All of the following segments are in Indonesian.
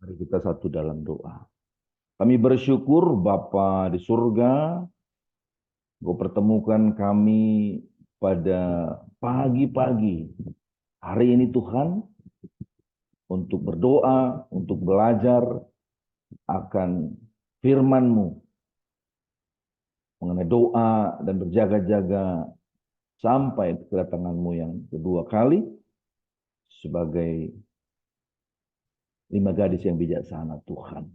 Mari kita satu dalam doa. Kami bersyukur Bapa di surga, Engkau pertemukan kami pada pagi-pagi hari ini Tuhan, untuk berdoa, untuk belajar akan firman-Mu, mengenai doa dan berjaga-jaga sampai kedatangan-Mu yang kedua kali, sebagai 5 gadis yang bijaksana Tuhan.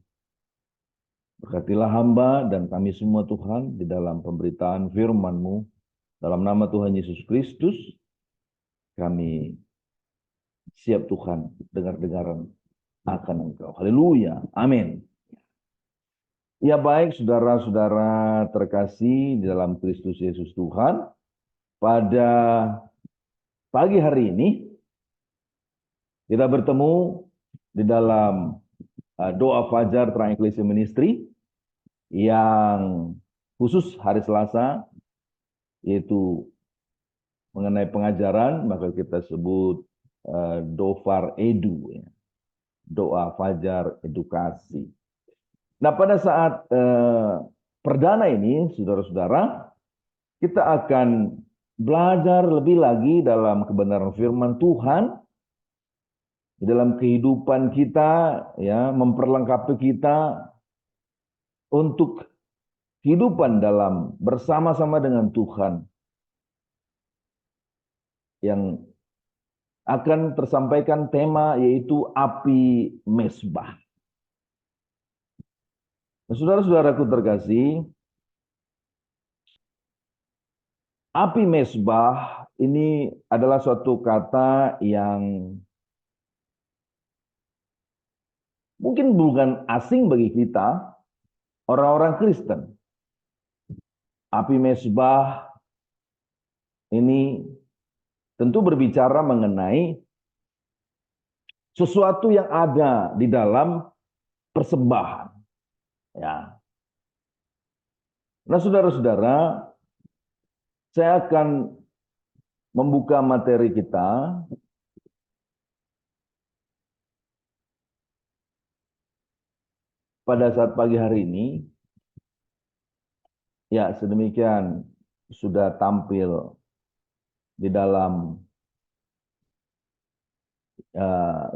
Berkatilah hamba dan kami semua Tuhan di dalam pemberitaan firman-Mu. Dalam nama Tuhan Yesus Kristus, kami siap Tuhan dengar-dengaran akan Engkau. Haleluya. Amin. Ya baik saudara-saudara terkasih di dalam Kristus Yesus Tuhan. Pada pagi hari ini kita bertemu di dalam doa fajar Terang Ecclesia Ministry yang khusus hari Selasa, yaitu mengenai pengajaran, maka kita sebut Dofar Edu, ya. Doa fajar edukasi. Nah, pada saat perdana ini, saudara-saudara, kita akan belajar lebih lagi dalam kebenaran firman Tuhan di dalam kehidupan kita, ya, memperlengkapi kita untuk kehidupan dalam bersama-sama dengan Tuhan, yang akan tersampaikan tema yaitu api mesbah. Nah, saudara-saudaraku terkasih, api mesbah ini adalah suatu kata yang mungkin bukan asing bagi kita, orang-orang Kristen. Api mesbah ini tentu berbicara mengenai sesuatu yang ada di dalam persembahan. Ya. Nah, saudara-saudara, saya akan membuka materi kita pada saat pagi hari ini. Ya, sedemikian sudah tampil di dalam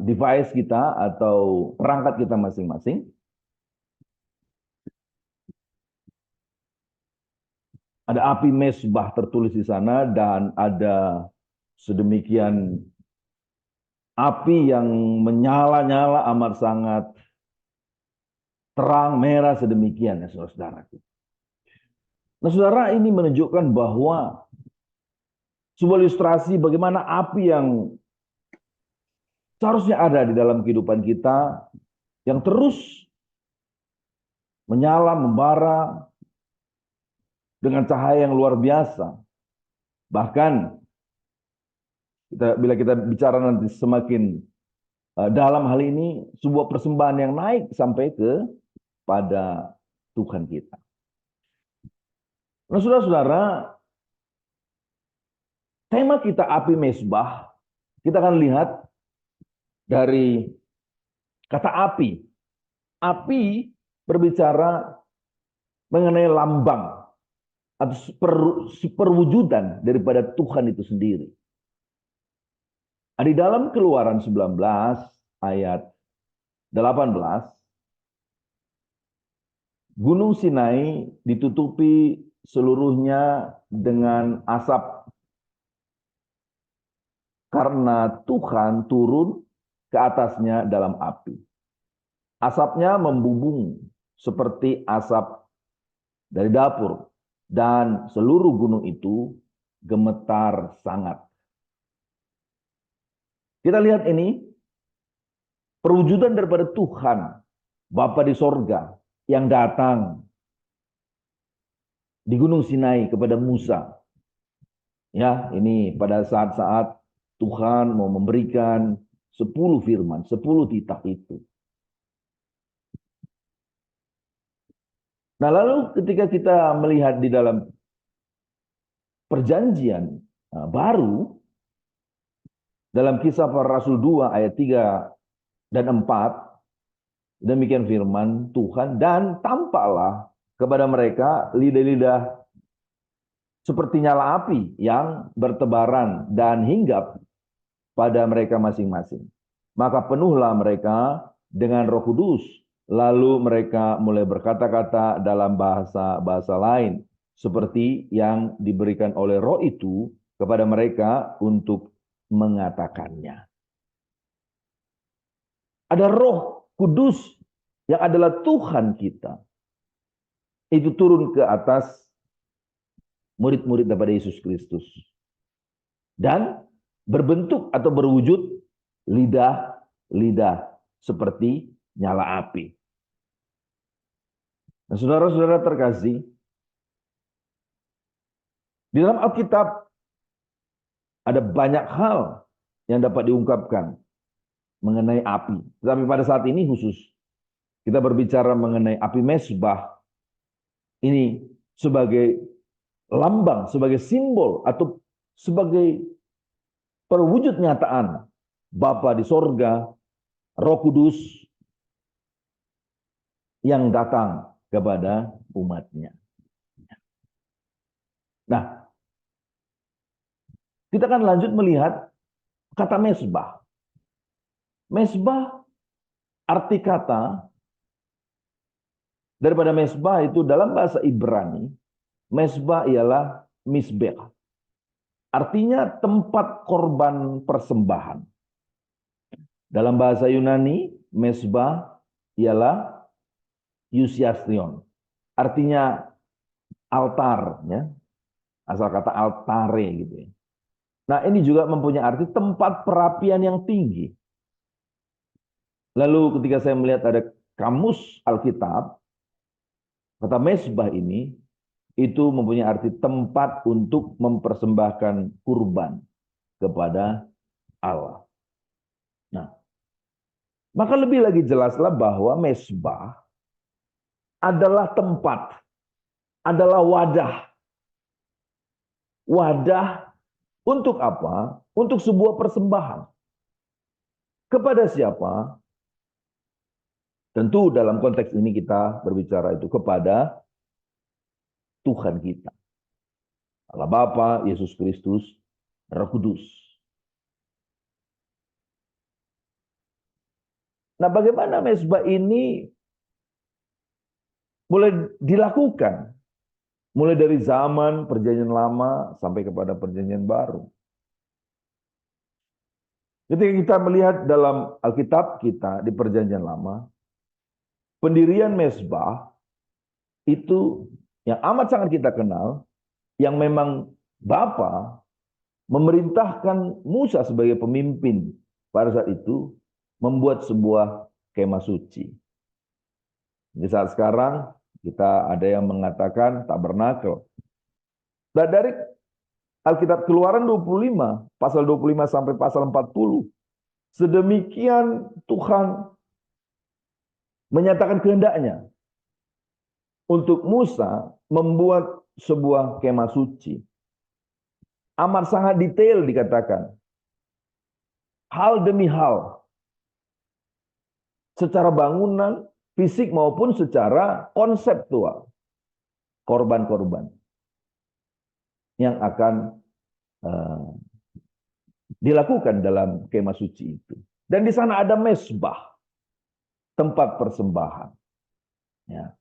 device kita atau perangkat kita masing-masing. Ada api mesbah tertulis di sana dan ada sedemikian api yang menyala-nyala amat sangat terang merah sedemikian, ya saudara-saudara. Nah, saudara, ini menunjukkan bahwa sebuah ilustrasi bagaimana api yang seharusnya ada di dalam kehidupan kita, yang terus menyala, membara dengan cahaya yang luar biasa. Bahkan bila kita bicara nanti semakin dalam hal ini, sebuah persembahan yang naik sampai pada Tuhan kita. Nah, saudara-saudara, tema kita api mesbah, kita akan lihat dari kata api. Api berbicara mengenai lambang atau perwujudan daripada Tuhan itu sendiri. Di dalam Keluaran 19 ayat 18, Gunung Sinai ditutupi seluruhnya dengan asap karena Tuhan turun ke atasnya dalam api. Asapnya membubung seperti asap dari dapur, dan seluruh gunung itu gemetar sangat. Kita lihat ini perwujudan daripada Tuhan Bapa di sorga yang datang di Gunung Sinai kepada Musa. Ya, ini pada saat-saat Tuhan mau memberikan 10 firman, 10 titah itu. Nah, lalu ketika kita melihat di dalam perjanjian baru, dalam Kisah Para Rasul 2 ayat 3 dan 4, Demikian firman Tuhan, dan tampaklah kepada mereka lidah-lidah seperti nyala api yang bertebaran dan hinggap pada mereka masing-masing. Maka penuhlah mereka dengan Roh Kudus, lalu mereka mulai berkata-kata dalam bahasa-bahasa lain, seperti yang diberikan oleh Roh itu kepada mereka untuk mengatakannya. Ada Roh Kudus yang adalah Tuhan kita. Itu turun ke atas murid-murid daripada Yesus Kristus. Dan berbentuk atau berwujud lidah seperti nyala api. Nah, saudara-saudara terkasih, di dalam Alkitab ada banyak hal yang dapat diungkapkan mengenai api. Tetapi pada saat ini khusus kita berbicara mengenai api mezbah ini sebagai lambang, sebagai simbol atau sebagai perwujud nyataan Bapa di sorga, Roh Kudus yang datang kepada umatnya. Nah, kita akan lanjut melihat kata mezbah. Mezbah, arti kata daripada mezbah itu dalam bahasa Ibrani, mezbah ialah misbeh. Artinya tempat korban persembahan. Dalam bahasa Yunani, mezbah ialah eusiastion. Artinya altar, ya. Asal kata altare gitu ya. Nah, ini juga mempunyai arti tempat perapian yang tinggi. Lalu ketika saya melihat ada kamus Alkitab, kata mezbah ini itu mempunyai arti tempat untuk mempersembahkan kurban kepada Allah. Nah, maka lebih lagi jelaslah bahwa mezbah adalah tempat, adalah wadah. Wadah untuk apa? Untuk sebuah persembahan. Kepada siapa? Tentu dalam konteks ini kita berbicara itu kepada Tuhan kita. Allah Bapa, Yesus Kristus, Roh Kudus. Nah, bagaimana mezbah ini boleh dilakukan? Mulai dari zaman Perjanjian Lama sampai kepada Perjanjian Baru. Ketika kita melihat dalam Alkitab kita di Perjanjian Lama, pendirian mezbah itu yang amat sangat kita kenal, yang memang Bapa memerintahkan Musa sebagai pemimpin pada saat itu membuat sebuah kemah suci. Di saat sekarang kita ada yang mengatakan tabernakel. Nah, dari Alkitab Keluaran 25, pasal 25 sampai pasal 40, sedemikian Tuhan menyatakan kehendaknya untuk Musa membuat sebuah kemah suci. Amat sangat detail dikatakan. Hal demi hal. Secara bangunan, fisik maupun secara konseptual. Korban-korban yang akan dilakukan dalam kemah suci itu. Dan di sana ada mezbah, tempat persembahan. Ya.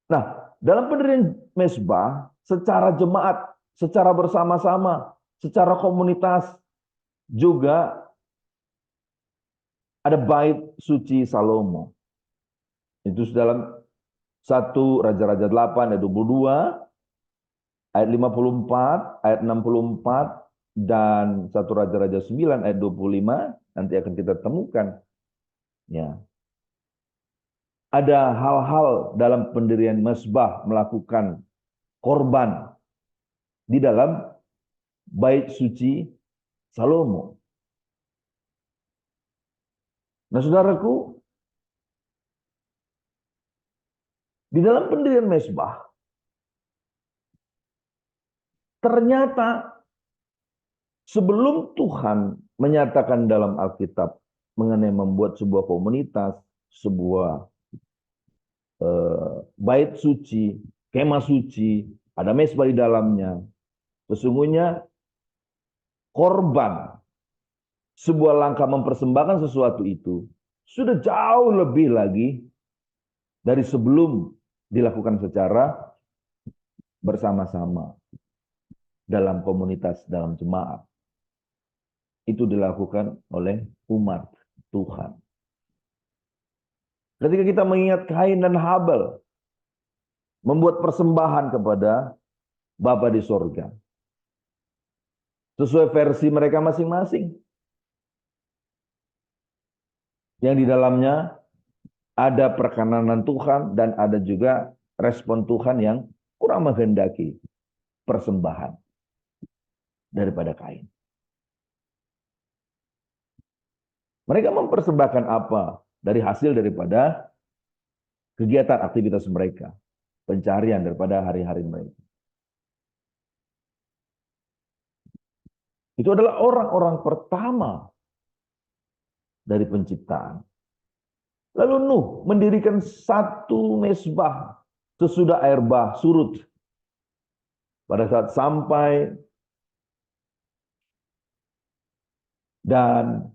Nah, dalam pendirian mezbah, secara jemaat, secara bersama-sama, secara komunitas, juga ada bait suci Salomo. Itu dalam 1 Raja-Raja 8 ayat 22, ayat 54, ayat 64, dan 1 Raja-Raja 9 ayat 25, nanti akan kita temukan. Ya. Ada hal-hal dalam pendirian mezbah melakukan korban di dalam bait suci Salomo. Nah, saudaraku, di dalam pendirian mezbah ternyata sebelum Tuhan menyatakan dalam Alkitab mengenai membuat sebuah komunitas, sebuah bait suci, kemah suci, ada mezbah di dalamnya. Sesungguhnya korban, sebuah langkah mempersembahkan sesuatu itu sudah jauh lebih lagi dari sebelum dilakukan secara bersama-sama dalam komunitas, dalam jemaat. Itu dilakukan oleh umat Tuhan. Ketika kita mengingat Kain dan Habel membuat persembahan kepada Bapa di sorga, sesuai versi mereka masing-masing, yang di dalamnya ada perkenanan Tuhan dan ada juga respon Tuhan yang kurang menghendaki persembahan daripada Kain. Mereka mempersembahkan apa dari hasil daripada kegiatan aktivitas mereka, pencarian daripada hari-hari mereka. Itu adalah orang-orang pertama dari penciptaan. Lalu Nuh mendirikan satu mezbah sesudah air bah surut. Pada saat sampai dan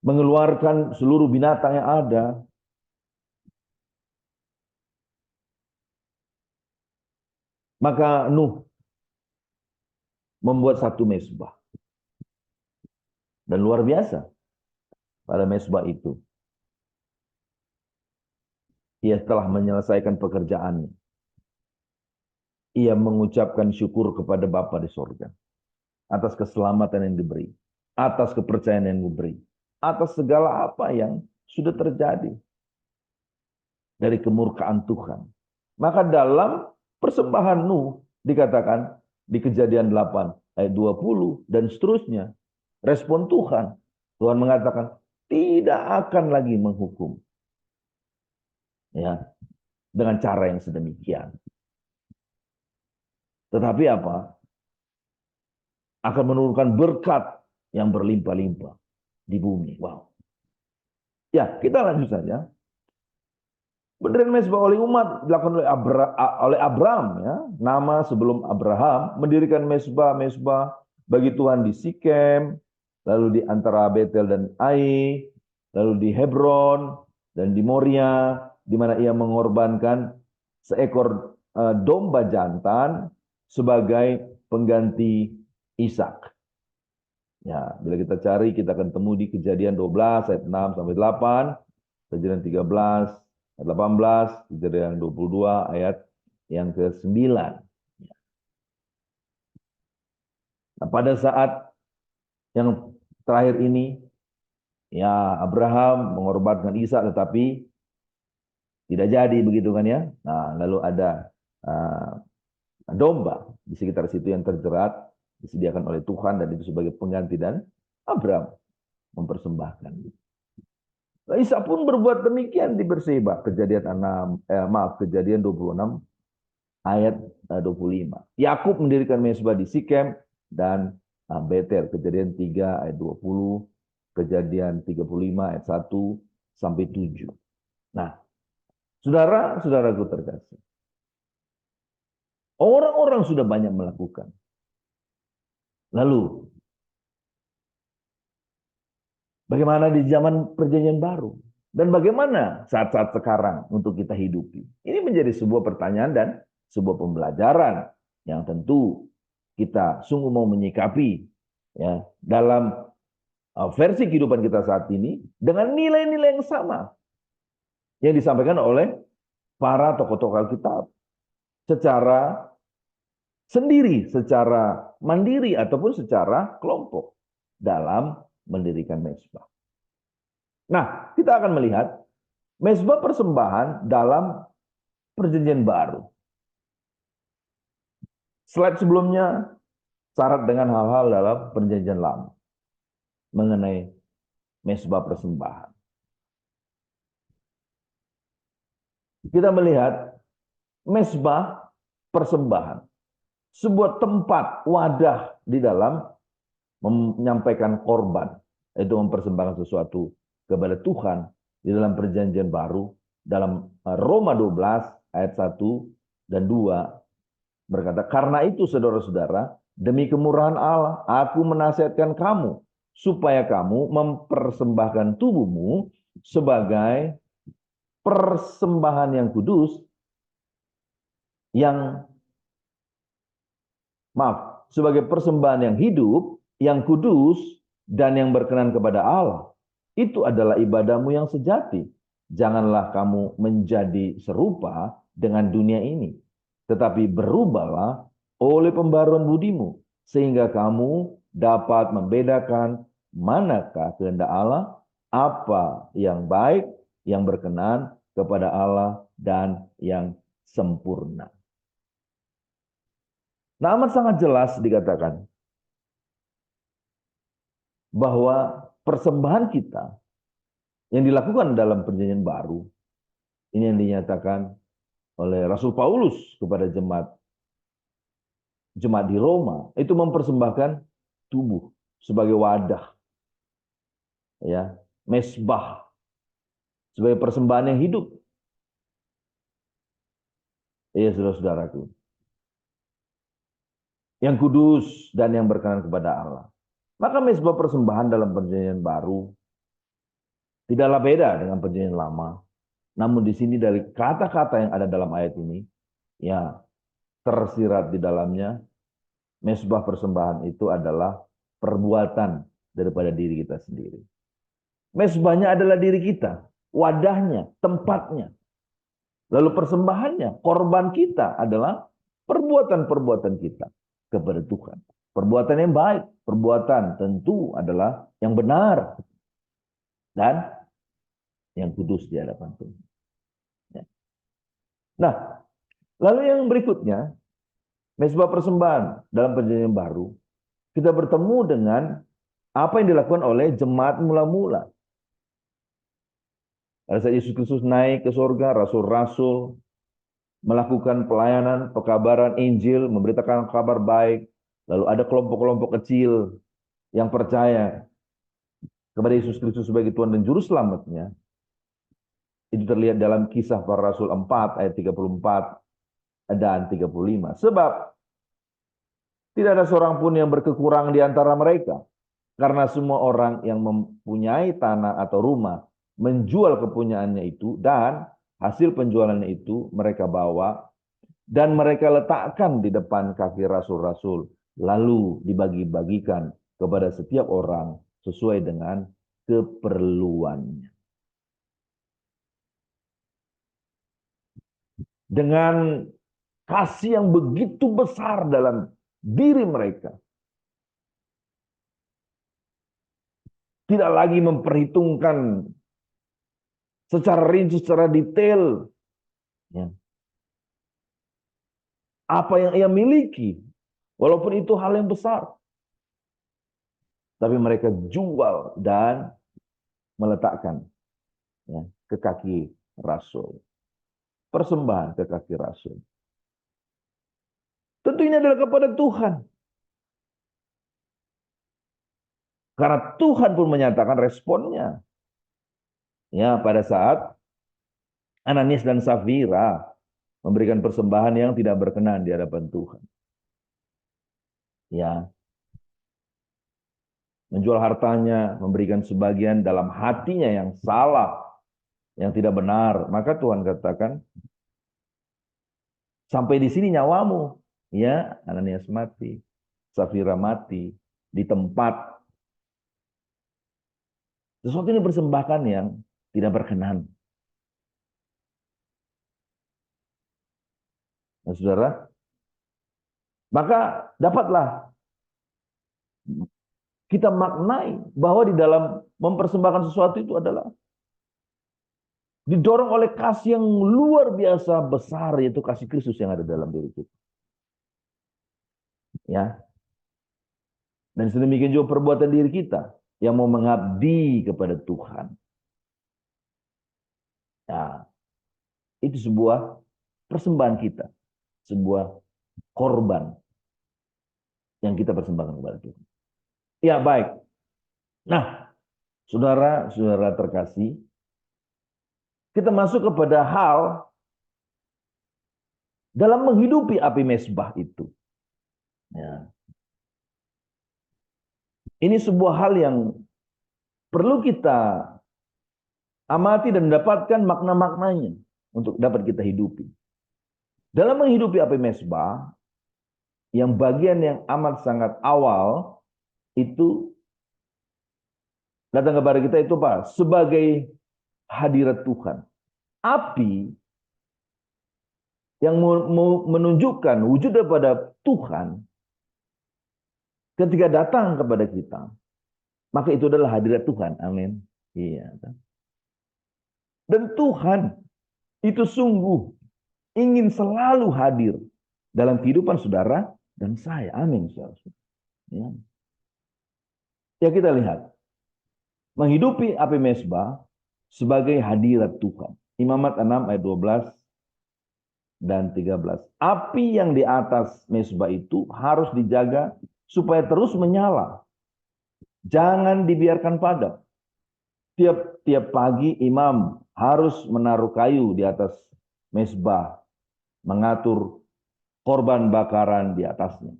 mengeluarkan seluruh binatang yang ada, maka Nuh membuat satu mezbah. Dan luar biasa pada mezbah itu. Ia telah menyelesaikan pekerjaannya. Ia mengucapkan syukur kepada Bapa di sorga atas keselamatan yang diberi, atas kepercayaan yang diberi, atas segala apa yang sudah terjadi dari kemurkaan Tuhan. Maka dalam persembahan Nuh dikatakan di Kejadian 8 ayat 20 dan seterusnya, respon Tuhan, Tuhan mengatakan tidak akan lagi menghukum, ya, dengan cara yang sedemikian. Tetapi apa? Akan menurunkan berkat yang berlimpah-limpah di bumi. Wow. Ya, kita lanjut saja. Pendirian mezbah oleh umat dilakukan oleh Abraham, ya. Nama sebelum Abraham mendirikan mezbah bagi Tuhan di Sikem, lalu di antara Betel dan Ai, lalu di Hebron dan di Moria, di mana ia mengorbankan seekor domba jantan sebagai pengganti Ishak. Ya, bila kita cari kita akan temu di Kejadian 12 ayat 6 sampai 8, Kejadian 13 ayat 18, Kejadian 22 ayat yang ke-9. Nah, pada saat yang terakhir ini, ya Abraham mengorbankan Ishak tetapi tidak jadi begitu kan ya. Nah, lalu ada domba di sekitar situ yang terjerat, disediakan oleh Tuhan dan itu sebagai pengganti dan Abraham mempersembahkan. Nah, Ishak pun berbuat demikian di Berseba. Kejadian 26 ayat 25. Yakub mendirikan mezbah di Sikem dan Betel. Kejadian 3 ayat 20, Kejadian 35 ayat 1 sampai 7. Nah, saudara-saudaraku terkasih, orang-orang sudah banyak melakukan. Lalu, bagaimana di zaman perjanjian baru? Dan bagaimana saat-saat sekarang untuk kita hidupi? Ini menjadi sebuah pertanyaan dan sebuah pembelajaran yang tentu kita sungguh mau menyikapi ya dalam versi kehidupan kita saat ini dengan nilai-nilai yang sama yang disampaikan oleh para tokoh-tokoh Alkitab secara sendiri, secara mandiri ataupun secara kelompok dalam mendirikan mezbah. Nah, kita akan melihat mezbah persembahan dalam perjanjian baru. Slide sebelumnya syarat dengan hal-hal dalam perjanjian lama mengenai mezbah persembahan. Kita melihat mezbah persembahan, sebuah tempat, wadah di dalam menyampaikan korban, yaitu mempersembahkan sesuatu kepada Tuhan di dalam perjanjian baru, dalam Roma 12 ayat 1 dan 2 berkata, karena itu saudara-saudara, demi kemurahan Allah, aku menasihatkan kamu supaya kamu mempersembahkan tubuhmu sebagai persembahan yang kudus, sebagai persembahan yang hidup, yang kudus, dan yang berkenan kepada Allah. Itu adalah ibadahmu yang sejati. Janganlah kamu menjadi serupa dengan dunia ini, tetapi berubahlah oleh pembaruan budimu, sehingga kamu dapat membedakan manakah kehendak Allah, apa yang baik, yang berkenan kepada Allah, dan yang sempurna. Nah, amat sangat jelas dikatakan bahwa persembahan kita yang dilakukan dalam perjanjian baru, ini yang dinyatakan oleh Rasul Paulus kepada jemaat di Roma, itu mempersembahkan tubuh sebagai wadah, ya, mesbah, sebagai persembahan yang hidup. Ya, saudara-saudaraku, yang kudus dan yang berkenan kepada Allah. Maka mesbah persembahan dalam perjanjian baru tidaklah beda dengan perjanjian lama. Namun di sini dari kata-kata yang ada dalam ayat ini, ya, tersirat di dalamnya, mesbah persembahan itu adalah perbuatan daripada diri kita sendiri. Mesbahnya adalah diri kita, wadahnya, tempatnya. Lalu persembahannya, korban kita adalah perbuatan-perbuatan kita kepada Tuhan. Perbuatan yang baik, perbuatan tentu adalah yang benar dan yang kudus di hadapan Tuhan. Nah, lalu yang berikutnya, mesbah persembahan dalam perjanjian baru, kita bertemu dengan apa yang dilakukan oleh jemaat mula-mula. Pada saat Yesus Kristus naik ke surga, rasul-rasul melakukan pelayanan, pekabaran Injil, memberitakan kabar baik. Lalu ada kelompok-kelompok kecil yang percaya kepada Yesus Kristus sebagai Tuhan dan Juru Selamatnya. Itu terlihat dalam Kisah Para Rasul 4 ayat 34 dan 35. Sebab tidak ada seorang pun yang berkekurangan di antara mereka. Karena semua orang yang mempunyai tanah atau rumah menjual kepunyaannya itu, dan hasil penjualannya itu mereka bawa dan mereka letakkan di depan kaki rasul-rasul, lalu dibagi-bagikan kepada setiap orang sesuai dengan keperluannya. Dengan kasih yang begitu besar dalam diri mereka, tidak lagi memperhitungkan secara rinci, secara detail, ya, apa yang ia miliki, walaupun itu hal yang besar. Tapi mereka jual dan meletakkan, ya, ke kaki rasul. Persembahan ke kaki rasul. Tentu ini adalah kepada Tuhan. Karena Tuhan pun menyatakan responnya. Ya, pada saat Ananias dan Safira memberikan persembahan yang tidak berkenan di hadapan Tuhan. Ya. Menjual hartanya, memberikan sebagian dalam hatinya yang salah, yang tidak benar. Maka Tuhan katakan, sampai di sini nyawamu. Ya, Ananias mati, Safira mati di tempat. Sesuatu ini persembahkan yang tidak berkenan. Nah, saudara, maka dapatlah kita maknai bahwa di dalam mempersembahkan sesuatu itu adalah didorong oleh kasih yang luar biasa besar, yaitu kasih Kristus yang ada dalam diri kita. Ya. Dan sedemikian juga perbuatan diri kita yang mau mengabdi kepada Tuhan. Nah, itu sebuah persembahan kita, sebuah korban yang kita persembahkan kepada Tuhan. Ya, baik. Nah, saudara-saudara terkasih, kita masuk kepada hal dalam menghidupi api mezbah itu. Ya. Ini sebuah hal yang perlu kita amati dan mendapatkan makna-maknanya untuk dapat kita hidupi. Dalam menghidupi api mezbah, yang bagian yang amat sangat awal itu datang kepada kita itu apa? Sebagai hadirat Tuhan. Api yang menunjukkan wujud daripada Tuhan ketika datang kepada kita, maka itu adalah hadirat Tuhan. Amin. Iya. Dan Tuhan itu sungguh ingin selalu hadir dalam kehidupan saudara dan saya. Amin. Ya. Ya, kita lihat. Menghidupi api mezbah sebagai hadirat Tuhan. Imamat 6 ayat 12 dan 13. Api yang di atas mezbah itu harus dijaga supaya terus menyala. Jangan dibiarkan padam. Tiap pagi imam harus menaruh kayu di atas mezbah, mengatur korban bakaran di atasnya.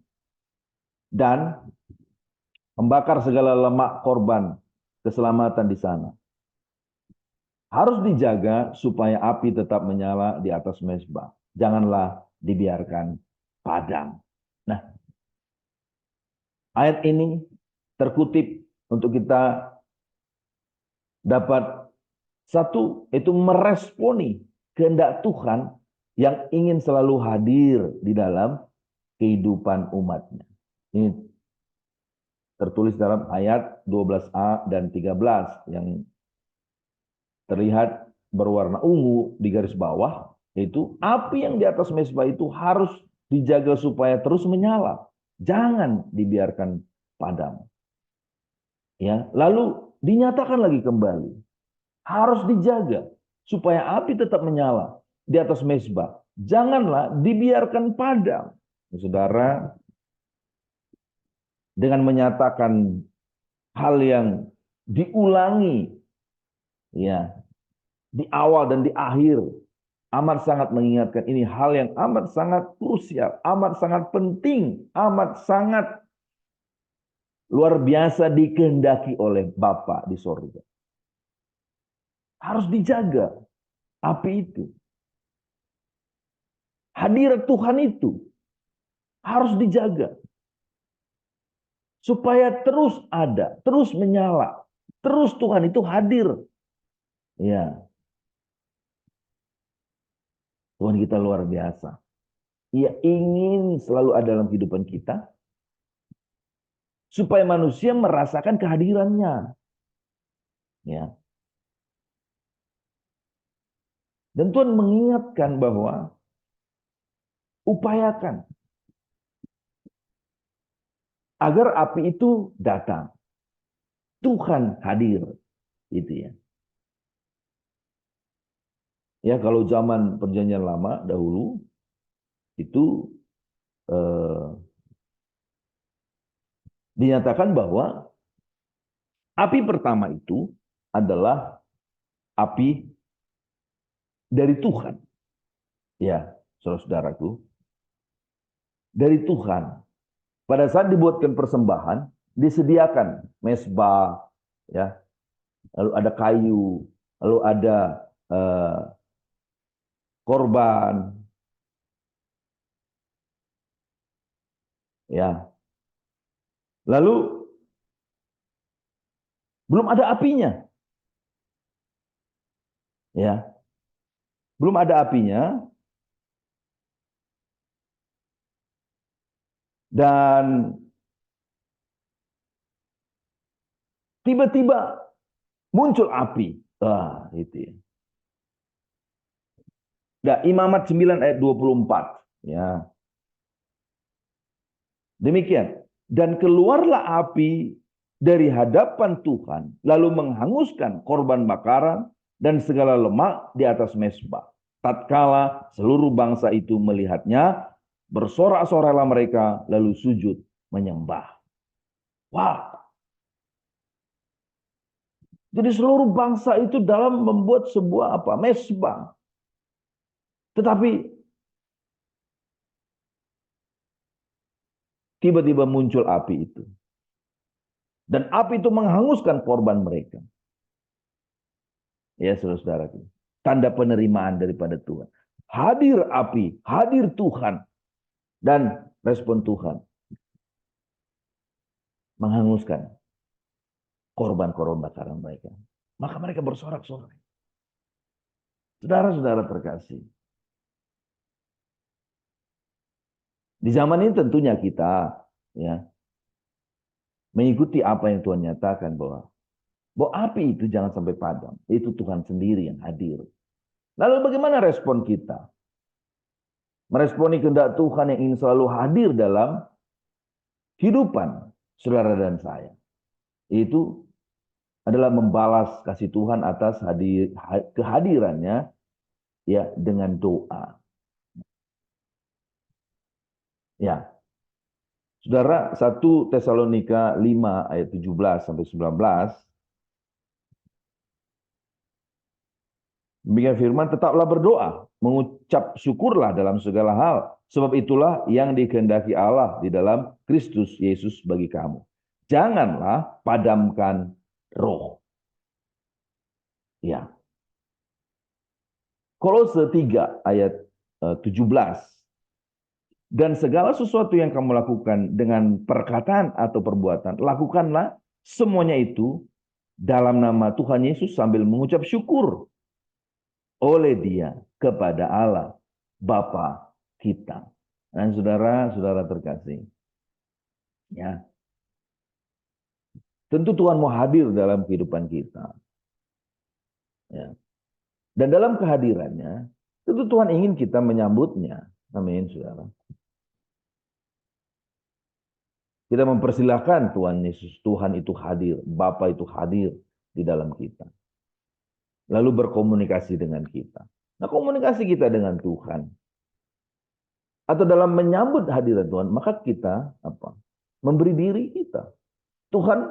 Dan membakar segala lemak korban keselamatan di sana. Harus dijaga supaya api tetap menyala di atas mezbah. Janganlah dibiarkan padam. Nah, ayat ini terkutip untuk kita dapat satu, itu meresponi kehendak Tuhan yang ingin selalu hadir di dalam kehidupan umatnya. Ini tertulis dalam ayat 12a dan 13 yang terlihat berwarna ungu di garis bawah. Yaitu api yang di atas mezbah itu harus dijaga supaya terus menyala. Jangan dibiarkan padam. Ya, lalu dinyatakan lagi kembali. Harus dijaga supaya api tetap menyala di atas mezbah. Janganlah dibiarkan padam. Saudara, dengan menyatakan hal yang diulangi ya di awal dan di akhir, amat sangat mengingatkan ini hal yang amat sangat krusial, amat sangat penting, amat sangat luar biasa dikehendaki oleh Bapa di sorga. Harus dijaga api itu. Hadirat Tuhan itu harus dijaga. Supaya terus ada, terus menyala. Terus Tuhan itu hadir. Ya. Tuhan kita luar biasa. Ia ingin selalu ada dalam kehidupan kita. Supaya manusia merasakan kehadirannya. Ya. Dan Tuhan mengingatkan bahwa upayakan agar api itu datang. Tuhan hadir. Itu ya. Ya, kalau zaman perjanjian lama dahulu itu dinyatakan bahwa api pertama itu adalah api dari Tuhan. Ya, saudara-saudaraku. Dari Tuhan. Pada saat dibuatkan persembahan, disediakan mezbah, ya, lalu ada kayu, lalu ada korban, ya. Lalu belum ada apinya, ya, belum ada apinya, dan tiba-tiba muncul api. Itu ya. Nah, Imamat 9 ayat 24. Ya. Demikian. Dan keluarlah api dari hadapan Tuhan, lalu menghanguskan korban bakaran dan segala lemak di atas mezbah. Tatkala seluruh bangsa itu melihatnya, bersorak-soraklah mereka, lalu sujud menyembah. Wah. Jadi seluruh bangsa itu dalam membuat sebuah apa? Mezbah. Tetapi tiba-tiba muncul api itu. Dan api itu menghanguskan korban mereka. Ya, saudara-saudara. Tanda penerimaan daripada Tuhan. Hadir api, hadir Tuhan. Dan respon Tuhan menghanguskan korban-korban bakaran mereka. Maka mereka bersorak-sorai. Saudara-saudara terkasih. Di zaman ini tentunya kita ya mengikuti apa yang Tuhan nyatakan bahwa api itu jangan sampai padam. Itu Tuhan sendiri yang hadir. Lalu bagaimana respon kita? Meresponi kehendak Tuhan yang ingin selalu hadir dalam kehidupan saudara dan saya. Itu adalah membalas kasih Tuhan atas kehadirannya ya dengan doa. Ya. Saudara, 1 Tesalonika 5 ayat 17 sampai 19. Demikian firman, tetaplah berdoa, mengucap syukurlah dalam segala hal, sebab itulah yang dikehendaki Allah di dalam Kristus Yesus bagi kamu. Janganlah padamkan roh. Ya. Kolose 3 ayat 17. Dan segala sesuatu yang kamu lakukan dengan perkataan atau perbuatan, lakukanlah semuanya itu dalam nama Tuhan Yesus sambil mengucap syukur oleh Dia kepada Allah Bapa kita. Dan saudara-saudara terkasih, ya, tentu Tuhan mau hadir dalam kehidupan kita. Ya. Dan dalam kehadirannya, tentu Tuhan ingin kita menyambutnya. Amin, saudara. Kita mempersilahkan Tuhan Yesus, Tuhan itu hadir, Bapa itu hadir di dalam kita. Lalu berkomunikasi dengan kita. Nah, komunikasi kita dengan Tuhan atau dalam menyambut hadirat Tuhan, maka kita apa? Memberi diri kita. Tuhan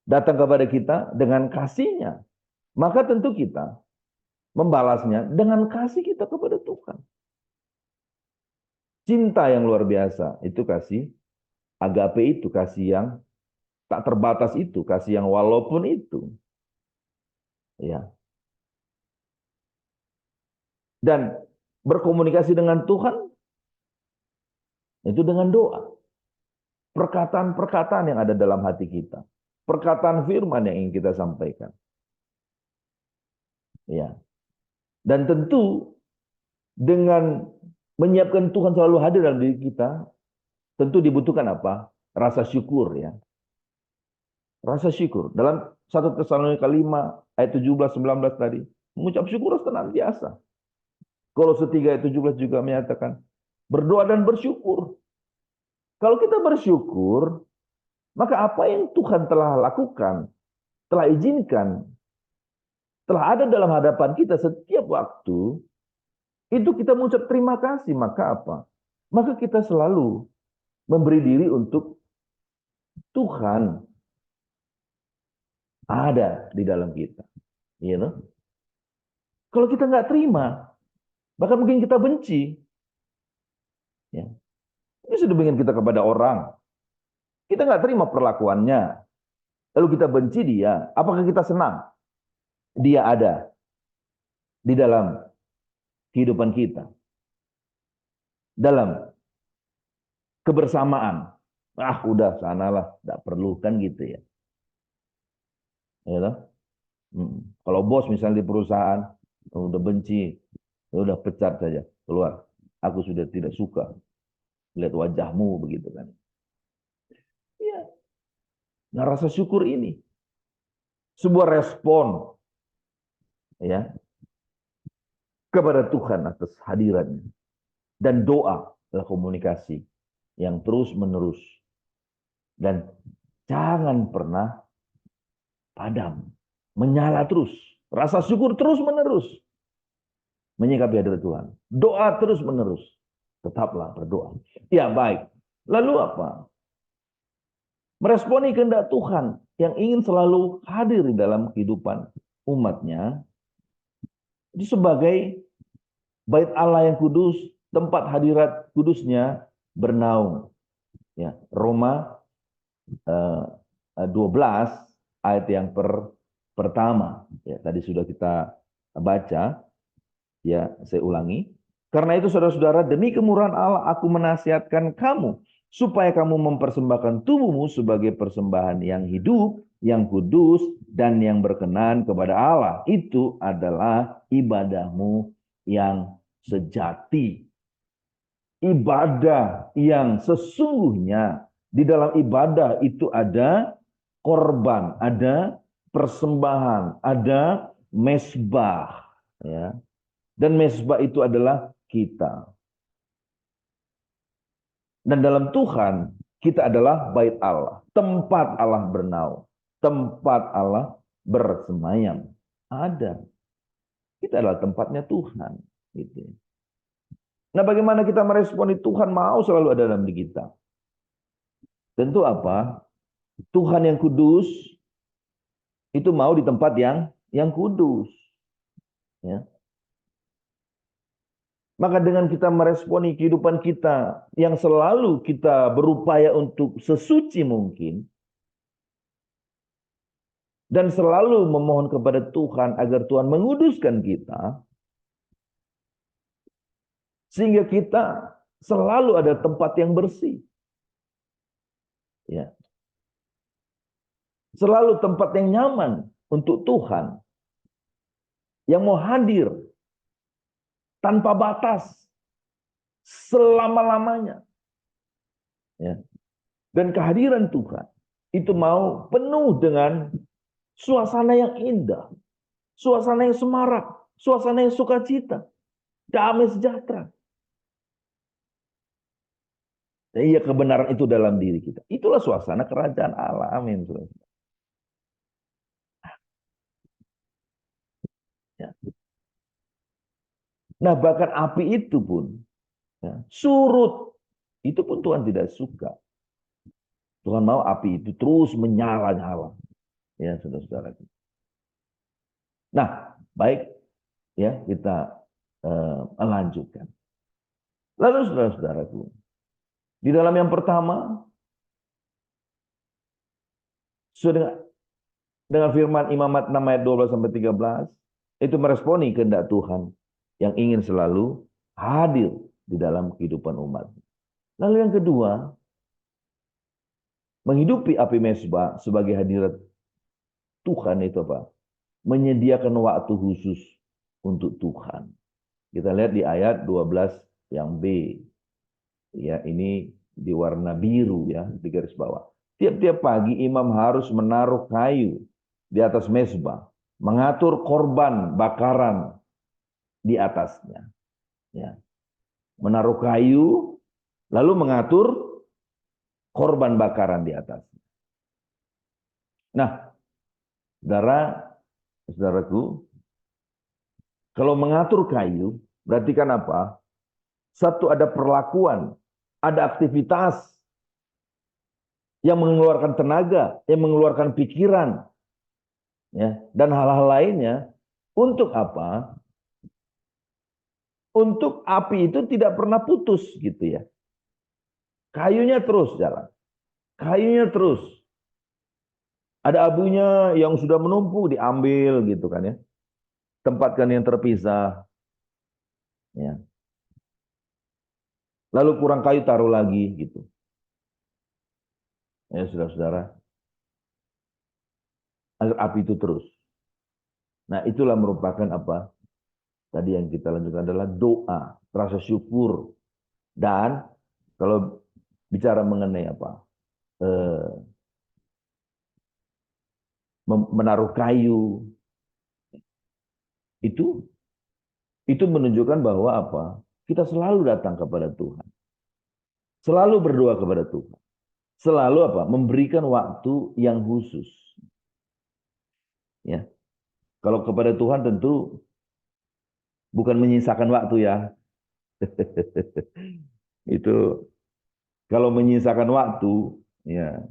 datang kepada kita dengan kasih-Nya. Maka tentu kita membalasnya dengan kasih kita kepada Tuhan. Cinta yang luar biasa, itu kasih agape, itu kasih yang tak terbatas, itu kasih yang walaupun itu. Ya. Dan berkomunikasi dengan Tuhan itu dengan doa. Perkataan-perkataan yang ada dalam hati kita. Perkataan firman yang ingin kita sampaikan. Ya. Dan tentu dengan menyiapkan Tuhan selalu hadir dalam diri kita, tentu dibutuhkan apa? Rasa syukur, ya. Rasa syukur. Dalam 1 Tesalonika 5 ayat 17-19 tadi, mengucap syukur senantiasa. Kolose 3 ayat 17 juga menyatakan berdoa dan bersyukur. Kalau kita bersyukur, maka apa yang Tuhan telah lakukan, telah izinkan, telah ada dalam hadapan kita setiap waktu, itu kita mengucap terima kasih. Maka apa? Maka kita selalu memberi diri untuk Tuhan ada di dalam kita. You know? Kalau kita nggak terima, bahkan mungkin kita benci. Ya. Ini sudah bikin kita kepada orang. Kita nggak terima perlakuannya. Lalu kita benci dia. Apakah kita senang? Dia ada di dalam kehidupan kita. Dalam kebersamaan. Udah sanalah. Nggak perlu kan gitu ya. Ya, kalau bos misalnya di perusahaan, udah benci, udah pecat saja. Keluar. Aku sudah tidak suka lihat wajahmu, begitu kan. Iya. Nah, rasa syukur ini sebuah respon ya kepada Tuhan atas hadirannya. Dan doa adalah komunikasi yang terus-menerus. Dan jangan pernah padam, menyala terus. Rasa syukur terus-menerus menyikapi hadirat Tuhan. Doa terus-menerus. Tetaplah berdoa. Ya, baik. Lalu apa? Meresponi kehendak Tuhan yang ingin selalu hadir di dalam kehidupan umatnya, itu sebagai bait Allah yang kudus, tempat hadirat kudusnya bernaung. Ya, Roma 12 ayat yang pertama. Ya, tadi sudah kita baca. Ya, saya ulangi. Karena itu saudara-saudara, demi kemurahan Allah aku menasihatkan kamu supaya kamu mempersembahkan tubuhmu sebagai persembahan yang hidup, yang kudus, dan yang berkenan kepada Allah. Itu adalah ibadahmu yang sejati. Ibadah yang sesungguhnya. Di dalam ibadah itu ada korban, ada persembahan, ada mesbah. Ya. Dan mesbah itu adalah kita. Dan dalam Tuhan, kita adalah bait Allah. Tempat Allah bernaung. Tempat Allah bersemayam. Ada. Kita adalah tempatnya Tuhan. Gitu. Nah, bagaimana kita meresponi Tuhan mau selalu ada dalam diri kita? Tentu apa? Tuhan yang kudus itu mau di tempat yang kudus. Ya. Maka dengan kita meresponi kehidupan kita yang selalu kita berupaya untuk sesuci mungkin dan selalu memohon kepada Tuhan agar Tuhan menguduskan kita sehingga kita selalu ada tempat yang bersih. Ya. Selalu tempat yang nyaman untuk Tuhan yang mau hadir tanpa batas selama-lamanya. Ya. Dan kehadiran Tuhan itu mau penuh dengan suasana yang indah, suasana yang semarak, suasana yang sukacita, damai sejahtera. Dan iya, kebenaran itu dalam diri kita. Itulah suasana kerajaan Allah. Amin. Ya. Nah, bahkan api itu pun ya, surut. Itu pun Tuhan tidak suka. Tuhan mau api itu terus menyala-nyala. Ya, saudara-saudara. Nah, baik. Ya, kita melanjutkan. Lalu saudara-saudaraku, di dalam yang pertama, sesuai dengan firman Imamat 6 ayat 12-13, itu meresponi kehendak Tuhan yang ingin selalu hadir di dalam kehidupan umat. Lalu yang kedua, menghidupi api mesbah sebagai hadirat Tuhan itu apa? Menyediakan waktu khusus untuk Tuhan. Kita lihat di ayat 12 yang B. Ya, ini di warna biru ya, di garis bawah. Tiap-tiap pagi imam harus menaruh kayu di atas mesbah, mengatur korban bakaran di atasnya. Ya. Menaruh kayu, lalu mengatur korban bakaran di atasnya. Nah, saudaraku, kalau mengatur kayu, berarti kan apa? Satu, ada perlakuan, ada aktivitas yang mengeluarkan tenaga, yang mengeluarkan pikiran, ya, dan hal-hal lainnya. Untuk apa? Untuk api itu tidak pernah putus gitu ya. Kayunya terus jalan. Kayunya terus. Ada abunya yang sudah menumpuk diambil gitu kan ya. Tempatkan yang terpisah. Ya. Lalu kurang kayu taruh lagi gitu. Ya, saudara-saudara. Agar api itu terus. Nah, itulah merupakan apa? Tadi yang kita lanjutkan adalah doa, rasa syukur. Dan kalau bicara mengenai apa? Menaruh kayu. Itu menunjukkan bahwa apa? Kita selalu datang kepada Tuhan. Selalu berdoa kepada Tuhan. Selalu apa? Memberikan waktu yang khusus. Ya. Kalau kepada Tuhan tentu bukan menyisakan waktu ya. Itu kalau menyisakan waktu ya,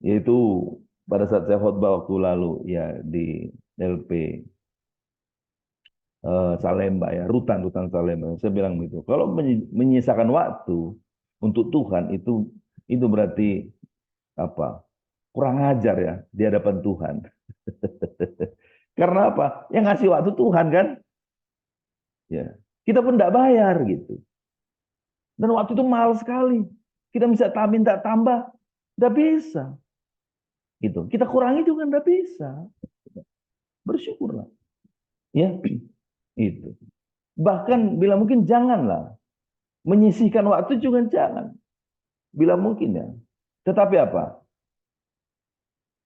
yaitu pada saat saya khotbah waktu lalu ya di LP Salemba ya, rutan Salemba. Saya bilang begitu. Kalau menyisakan waktu untuk Tuhan itu berarti apa? Kurang ajar ya di hadapan Tuhan. Karena apa? Yang ngasih waktu Tuhan kan? Ya. Kita pun tidak bayar gitu. Dan waktu itu mahal sekali. Kita bisa minta tambah, tidak bisa. Gitu. Kita kurangi juga tidak bisa. Bersyukurlah. Ya, itu. Bahkan bila mungkin janganlah menyisihkan waktu juga jangan. Bila mungkin ya. Tetapi apa?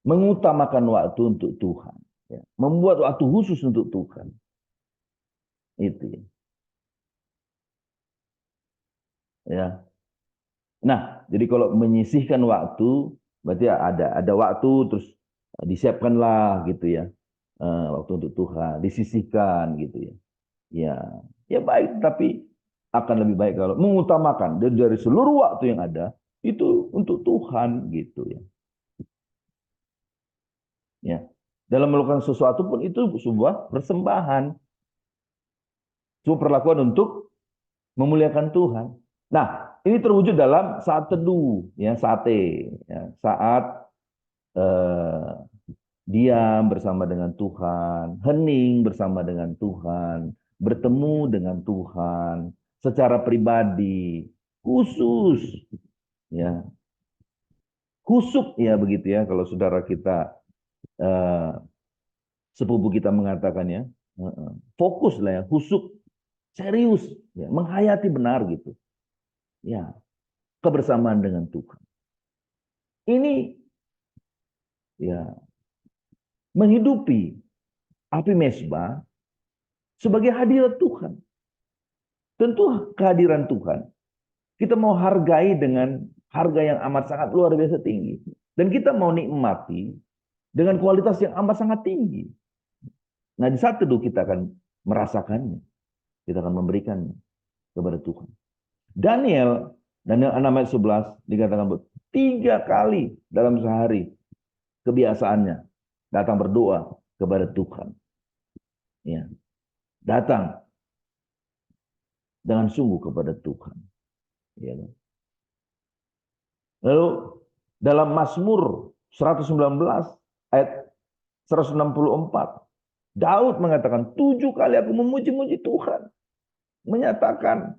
Mengutamakan waktu untuk Tuhan. Ya. Membuat waktu khusus untuk Tuhan. Itu ya. Ya. Nah, jadi kalau menyisihkan waktu, berarti ada waktu terus disiapkanlah gitu ya. Waktu untuk Tuhan, disisihkan gitu ya. Ya, ya baik, tapi akan lebih baik kalau mengutamakan dari seluruh waktu yang ada itu untuk Tuhan gitu ya. Ya. Dalam melakukan sesuatu pun itu sebuah persembahan. Sebuah perlakuan untuk memuliakan Tuhan. Nah, ini terwujud dalam saat teduh, ya, sate, ya, saat eh, diam bersama dengan Tuhan, hening bersama dengan Tuhan, bertemu dengan Tuhan secara pribadi, khusus, ya, khusyuk ya begitu ya. Kalau saudara kita eh, sepupu kita mengatakannya, fokus lah ya, khusyuk, serius, ya, menghayati benar gitu, ya, kebersamaan dengan Tuhan. Ini ya menghidupi api mesbah sebagai hadirat Tuhan. Tentu kehadiran Tuhan kita mau hargai dengan harga yang amat sangat luar biasa tinggi. Dan kita mau nikmati dengan kualitas yang amat sangat tinggi. Nah, di saat teduh kita akan merasakannya. Kita akan memberikannya kepada Tuhan. Daniel 6 ayat 11 dikatakan 3 kali dalam sehari kebiasaannya datang berdoa kepada Tuhan. Ya. Datang dengan sungguh kepada Tuhan. Ya. Lalu dalam Mazmur 119 ayat 164, Daud mengatakan 7 kali aku memuji-muji Tuhan. Menyatakan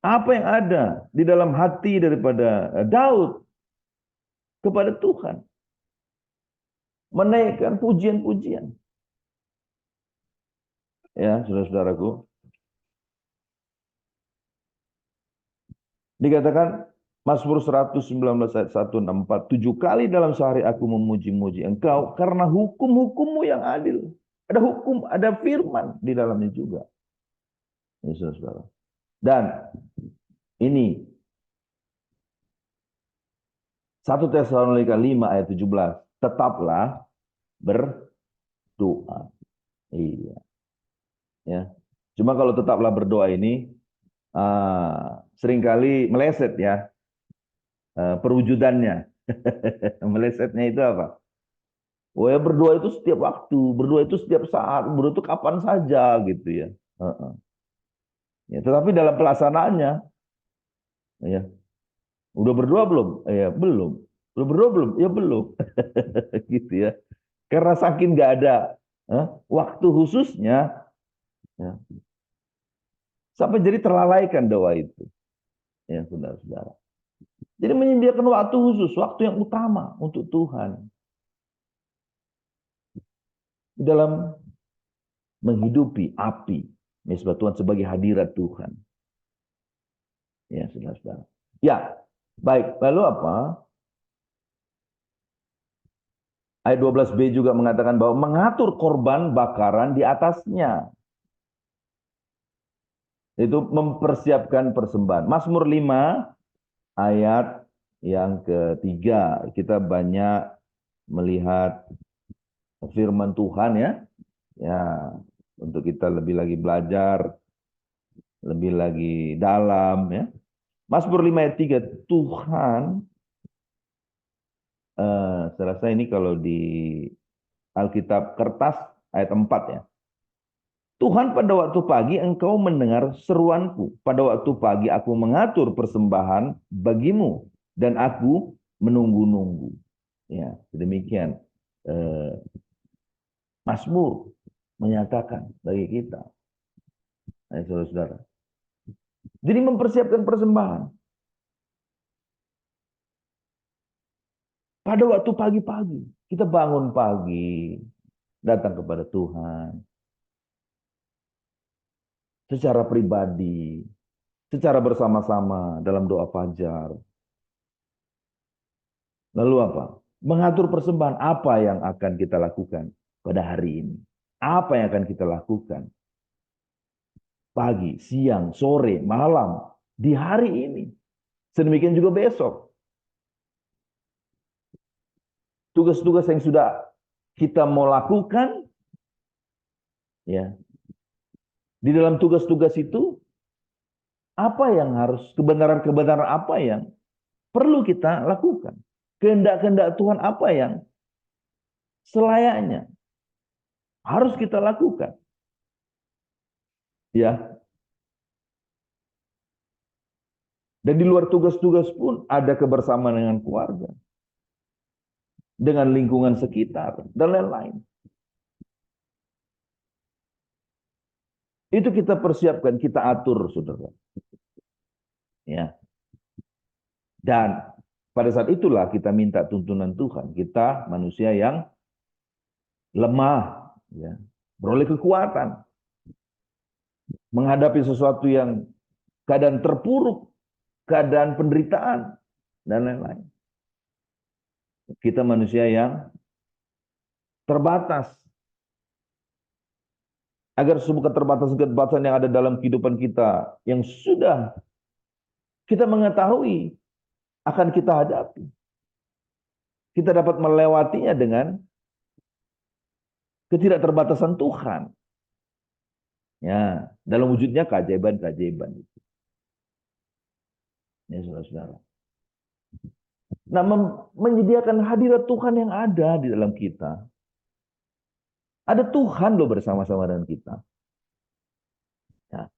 apa yang ada di dalam hati daripada Daud kepada Tuhan. Menaikkan pujian-pujian. Ya, saudara-saudaraku. Dikatakan Mazmur 119 ayat 164, 7 kali dalam sehari aku memuji-muji Engkau karena hukum-hukummu yang adil. Ada hukum, ada firman di dalamnya juga. Ya, saudara-saudara. Dan ini 1 Tesalonika 5 ayat 17, tetaplah berdoa. Iya. Ya. Cuma kalau tetaplah berdoa ini seringkali meleset ya. Perwujudannya. Melesetnya itu apa? Oh ya, berdoa itu setiap waktu, berdoa itu setiap saat, berdoa itu kapan saja gitu ya. Ya, tetapi dalam pelaksanaannya, ya, udah berdoa belum? Ya belum. Udah berdoa belum? Ya belum. Gitu ya. Karena saking nggak ada waktu khususnya, ya, sampai jadi terlalaikan doa itu. Ya, saudara-saudara. Jadi menyediakan waktu khusus, waktu yang utama untuk Tuhan. Dalam menghidupi api mesbah Tuhan sebagai hadirat Tuhan. Ya, saudara-saudara. Ya, baik. Lalu apa? Ayat 12b juga mengatakan bahwa mengatur korban bakaran di atasnya. Itu mempersiapkan persembahan. Mazmur 5 ayat yang ketiga. Kita banyak melihat firman Tuhan ya. Ya, untuk kita lebih lagi belajar, lebih lagi dalam ya. Mazmur 5 ayat 3, Tuhan Saya rasa ini kalau di Alkitab kertas ayat 4 ya. Tuhan, pada waktu pagi engkau mendengar seruanku. Pada waktu pagi aku mengatur persembahan bagimu dan aku menunggu-nunggu. Ya, demikian Mazmur menyatakan bagi kita, saudara-saudara. Jadi mempersiapkan persembahan. Pada waktu pagi-pagi, kita bangun pagi, datang kepada Tuhan. Secara pribadi, secara bersama-sama dalam doa fajar. Lalu apa? Mengatur persembahan apa yang akan kita lakukan pada hari ini. Apa yang akan kita lakukan pagi, siang, sore, malam, di hari ini. Sedemikian juga besok. Tugas-tugas yang sudah kita mau lakukan, ya, di dalam tugas-tugas itu, apa yang harus, kebenaran-kebenaran apa yang perlu kita lakukan. Kehendak-kehendak Tuhan apa yang selayaknya harus kita lakukan. Ya. Dan di luar tugas-tugas pun ada kebersamaan dengan keluarga, dengan lingkungan sekitar, dan lain-lain. Itu kita persiapkan, kita atur, saudara. Ya. Dan pada saat itulah kita minta tuntunan Tuhan. Kita manusia yang lemah, ya, beroleh kekuatan menghadapi sesuatu yang keadaan terpuruk, keadaan penderitaan, dan lain-lain. Kita manusia yang terbatas. Agar semua keterbatasan-keterbatasan yang ada dalam kehidupan kita, yang sudah kita mengetahui akan kita hadapi, kita dapat melewatinya dengan ketidakterbatasan Tuhan. Ya, dalam wujudnya keajaiban-keajaiban itu. Ya, saudara-saudara. Nah, menyediakan hadirat Tuhan yang ada di dalam kita. Ada Tuhan loh bersama-sama dengan kita. Ya.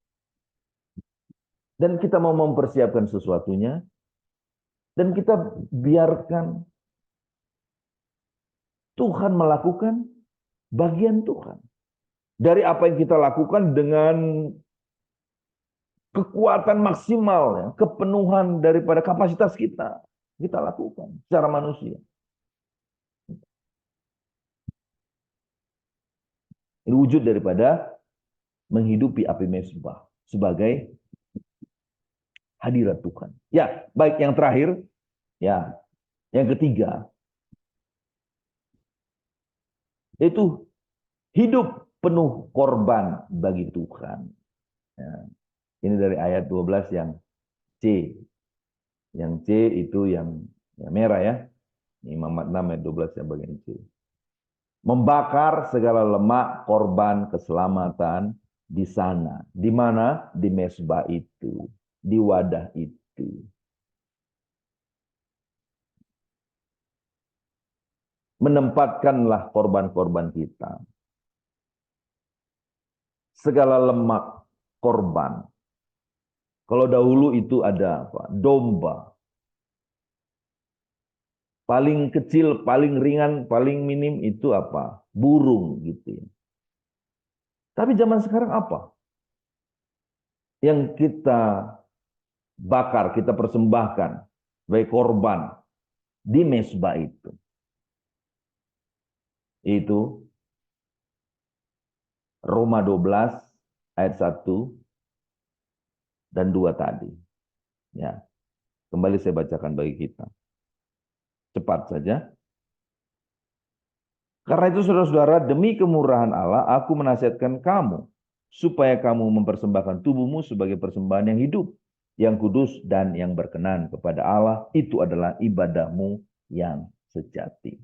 Dan kita mau mempersiapkan sesuatunya. Dan kita biarkan Tuhan melakukan bagian Tuhan. Dari apa yang kita lakukan dengan kekuatan maksimal, ya, kepenuhan daripada kapasitas kita lakukan secara manusia. Ini wujud daripada menghidupi api mezbah sebagai hadirat Tuhan. Ya, baik, yang terakhir, ya, yang ketiga, itu hidup penuh korban bagi Tuhan. Ya, ini dari ayat 12 yang C. Yang C itu yang merah ya. Ini Imamat 6 ayat 12 yang bagian C. Membakar segala lemak korban keselamatan di sana. Di mana? Di mezbah itu. Di wadah itu. Menempatkanlah korban-korban kita. Segala lemak korban. Kalau dahulu itu ada apa? Domba. Paling kecil, paling ringan, paling minim itu apa? Burung gitu ya. Tapi zaman sekarang apa? Yang kita bakar, kita persembahkan sebagai korban di mezbah itu. Itu Roma 12 ayat 1 dan 2 tadi. Ya. Kembali saya bacakan bagi kita. Cepat saja. Karena itu saudara-saudara, demi kemurahan Allah, aku menasihatkan kamu, supaya kamu mempersembahkan tubuhmu sebagai persembahan yang hidup, yang kudus, dan yang berkenan kepada Allah. Itu adalah ibadahmu yang sejati.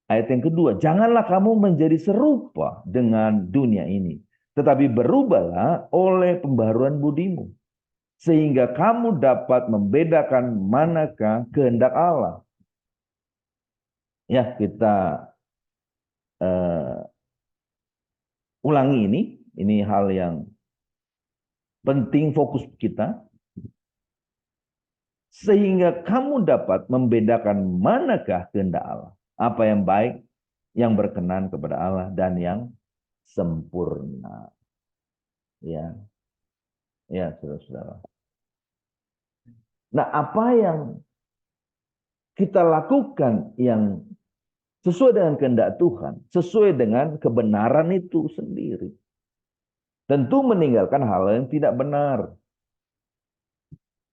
Ayat yang kedua, janganlah kamu menjadi serupa dengan dunia ini, tetapi berubahlah oleh pembaharuan budimu, sehingga kamu dapat membedakan manakah kehendak Allah, Ya, kita uh, ulangi ini. Ini hal yang penting fokus kita. Sehingga kamu dapat membedakan manakah kehendak Allah. Apa yang baik, yang berkenan kepada Allah, dan yang sempurna. Ya, ya, saudara-saudara. Nah, apa yang kita lakukan yang sesuai dengan kehendak Tuhan, sesuai dengan kebenaran itu sendiri. Tentu meninggalkan hal yang tidak benar.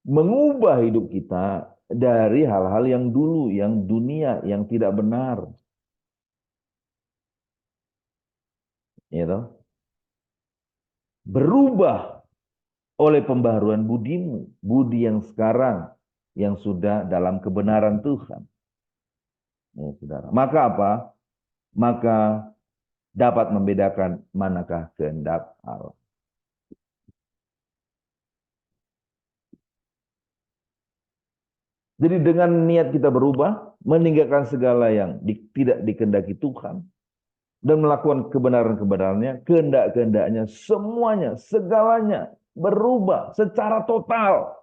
Mengubah hidup kita dari hal-hal yang dulu, yang dunia, yang tidak benar. Ya, berubah oleh pembaharuan budimu, budi yang sekarang, yang sudah dalam kebenaran Tuhan. Ya, saudara. Maka apa? Maka dapat membedakan manakah kehendak Allah. Jadi dengan niat kita berubah, meninggalkan segala yang tidak dikehendaki Tuhan, dan melakukan kebenaran-kebenarannya, kehendak-kehendaknya, semuanya, segalanya berubah secara total.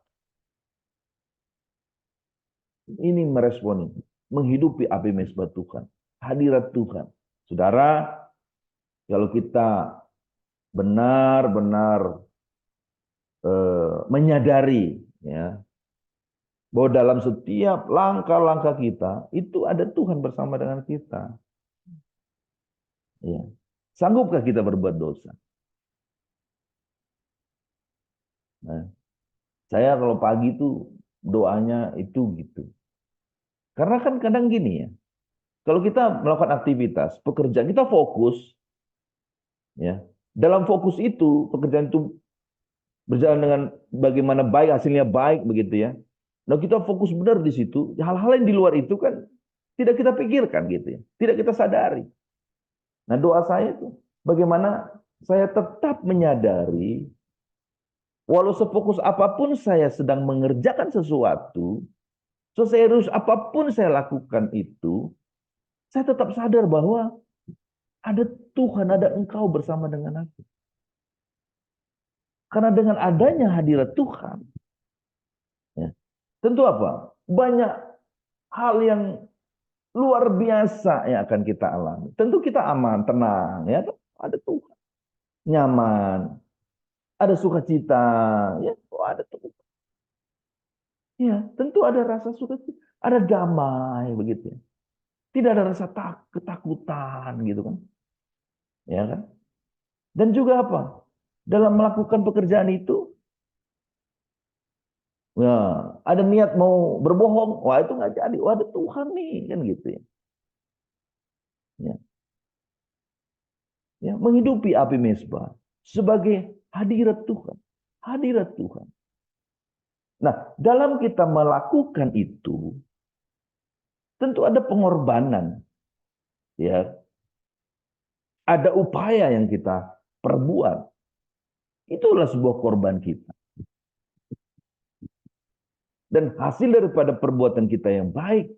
Ini meresponi, menghidupi api mesbah Tuhan, hadirat Tuhan. Saudara, kalau kita benar-benar menyadari ya bahwa dalam setiap langkah-langkah kita itu ada Tuhan bersama dengan kita. Ya. Sanggupkah kita berbuat dosa? Nah, saya kalau pagi itu doanya itu gitu. Karena kan kadang gini ya, kalau kita melakukan aktivitas, pekerjaan kita fokus, ya. Dalam fokus itu, pekerjaan itu berjalan dengan bagaimana baik, hasilnya baik begitu ya. Nah, kita fokus benar di situ. Hal-hal yang di luar itu kan tidak kita pikirkan gitu ya, tidak kita sadari. Nah, doa saya itu bagaimana saya tetap menyadari walau sefokus apapun saya sedang mengerjakan sesuatu, seserius apapun saya lakukan itu, saya tetap sadar bahwa ada Tuhan, ada Engkau bersama dengan aku. Karena dengan adanya hadirat Tuhan, ya, tentu apa? Banyak hal yang luar biasa yang akan kita alami. Tentu kita aman, tenang, ya, ada Tuhan, nyaman, ada sukacita, ya, ada Tuhan. Ya, tentu ada rasa sukacita, ada damai begitu ya. Tidak ada rasa ketakutan gitu kan. Ya kan? Dan juga apa? Dalam melakukan pekerjaan itu, ya, ada niat mau berbohong, wah itu nggak jadi. Wah, ada Tuhan nih, kan gitu ya. Ya, ya, menghidupi api mesbah sebagai hadirat Tuhan. Hadirat Tuhan. Nah, dalam kita melakukan itu, tentu ada pengorbanan. Ya, ada upaya yang kita perbuat. Itulah sebuah korban kita. Dan hasil daripada perbuatan kita yang baik,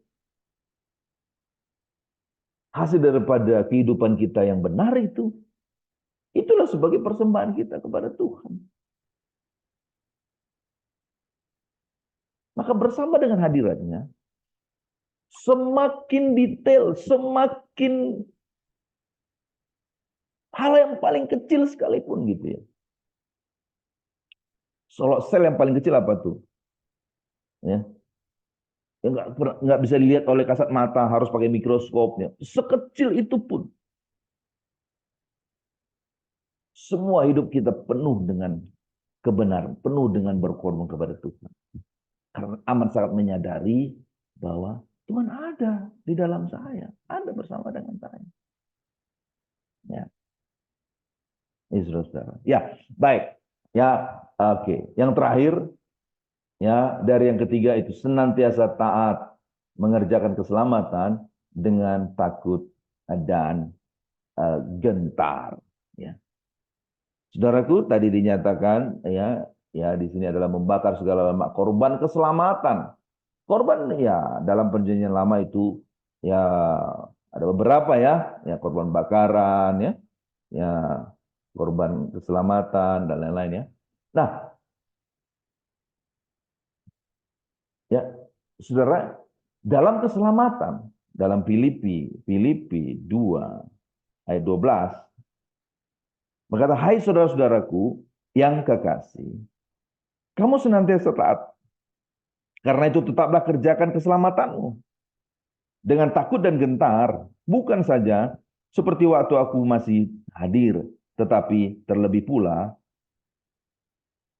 hasil daripada kehidupan kita yang benar itu, itulah sebagai persembahan kita kepada Tuhan. Maka bersama dengan hadiratnya, semakin detail, semakin hal yang paling kecil sekalipun gitu ya. Soal sel yang paling kecil apa tuh? Ya, yang nggak bisa dilihat oleh kasat mata, harus pakai mikroskopnya. Sekecil itu pun, semua hidup kita penuh dengan kebenaran, penuh dengan berkorban kepada Tuhan. Karena amat sangat menyadari bahwa Tuhan ada di dalam saya, ada bersama dengan saya. Ya, saudara. Ya, baik. Ya, oke. Yang terakhir, ya, dari yang ketiga itu senantiasa taat mengerjakan keselamatan dengan takut dan gentar. Ya. Saudaraku, tadi dinyatakan ya, ya di sini adalah membakar segala lemak korban keselamatan. Korban ya dalam perjanjian lama itu Ya, ada beberapa ya, ya korban bakaran ya, ya korban keselamatan dan lain-lain ya. Nah, ya, saudara, dalam keselamatan, dalam Filipi 2 ayat 12, berkata, hai saudara-saudaraku yang kekasih, kamu senantiasa taat. Karena itu tetaplah kerjakan keselamatanmu dengan takut dan gentar, bukan saja seperti waktu aku masih hadir, tetapi terlebih pula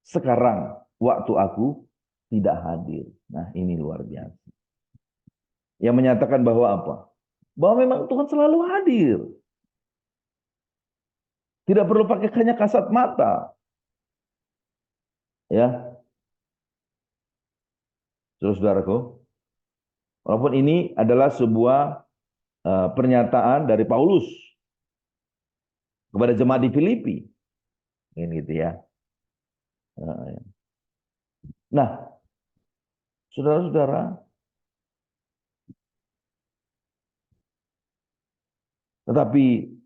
sekarang waktu aku tidak hadir. Nah, ini luar biasa. Yang menyatakan bahwa apa? Bahwa memang Tuhan selalu hadir. Tidak perlu pakai hanya kasat mata. Ya, saudaraku. Walaupun ini adalah sebuah pernyataan dari Paulus kepada jemaat di Filipi. Ini gitu ya. Nah, saudara-saudara, tetapi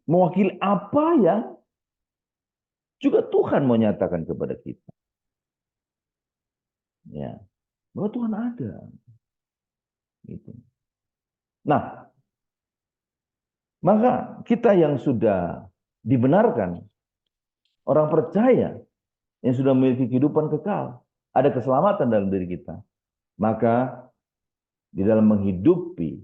mewakili apa yang juga Tuhan mau nyatakan kepada kita. Ya, bahwa Tuhan ada. Gitu. Nah, maka kita yang sudah dibenarkan, orang percaya yang sudah memiliki kehidupan kekal, ada keselamatan dalam diri kita. Maka di dalam menghidupi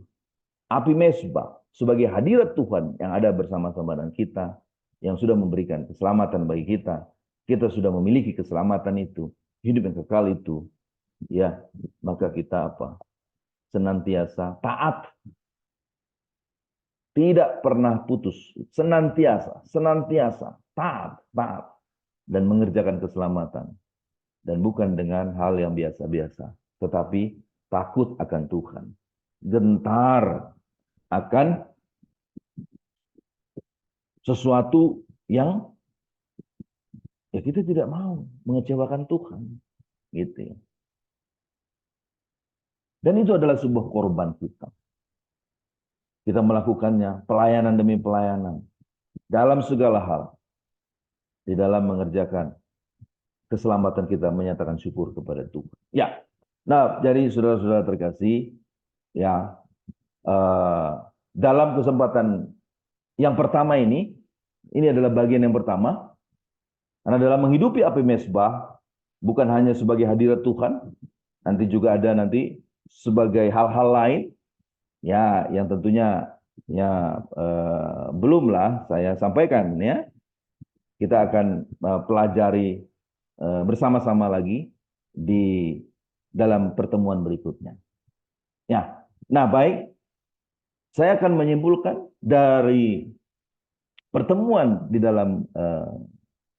api mesbah sebagai hadirat Tuhan yang ada bersama-sama dengan kita, yang sudah memberikan keselamatan bagi kita, kita sudah memiliki keselamatan itu, hidup yang kekal itu, ya, maka kita apa? Senantiasa taat, tidak pernah putus, senantiasa taat, dan mengerjakan keselamatan. Dan bukan dengan hal yang biasa-biasa, tetapi takut akan Tuhan, gentar akan sesuatu yang ya kita tidak mau mengecewakan Tuhan, gitu ya. Dan itu adalah sebuah korban kita. Kita melakukannya pelayanan demi pelayanan dalam segala hal, di dalam mengerjakan keselamatan kita, menyatakan syukur kepada Tuhan. Ya, nah jadi saudara-saudara terkasih, ya dalam kesempatan yang pertama ini adalah bagian yang pertama, karena dalam menghidupi api mesbah bukan hanya sebagai hadirat Tuhan, nanti juga ada nanti sebagai hal-hal lain, ya yang tentunya ya belumlah saya sampaikan ya. Kita akan pelajari bersama-sama lagi di dalam pertemuan berikutnya. Ya, nah baik, saya akan menyimpulkan dari pertemuan di dalam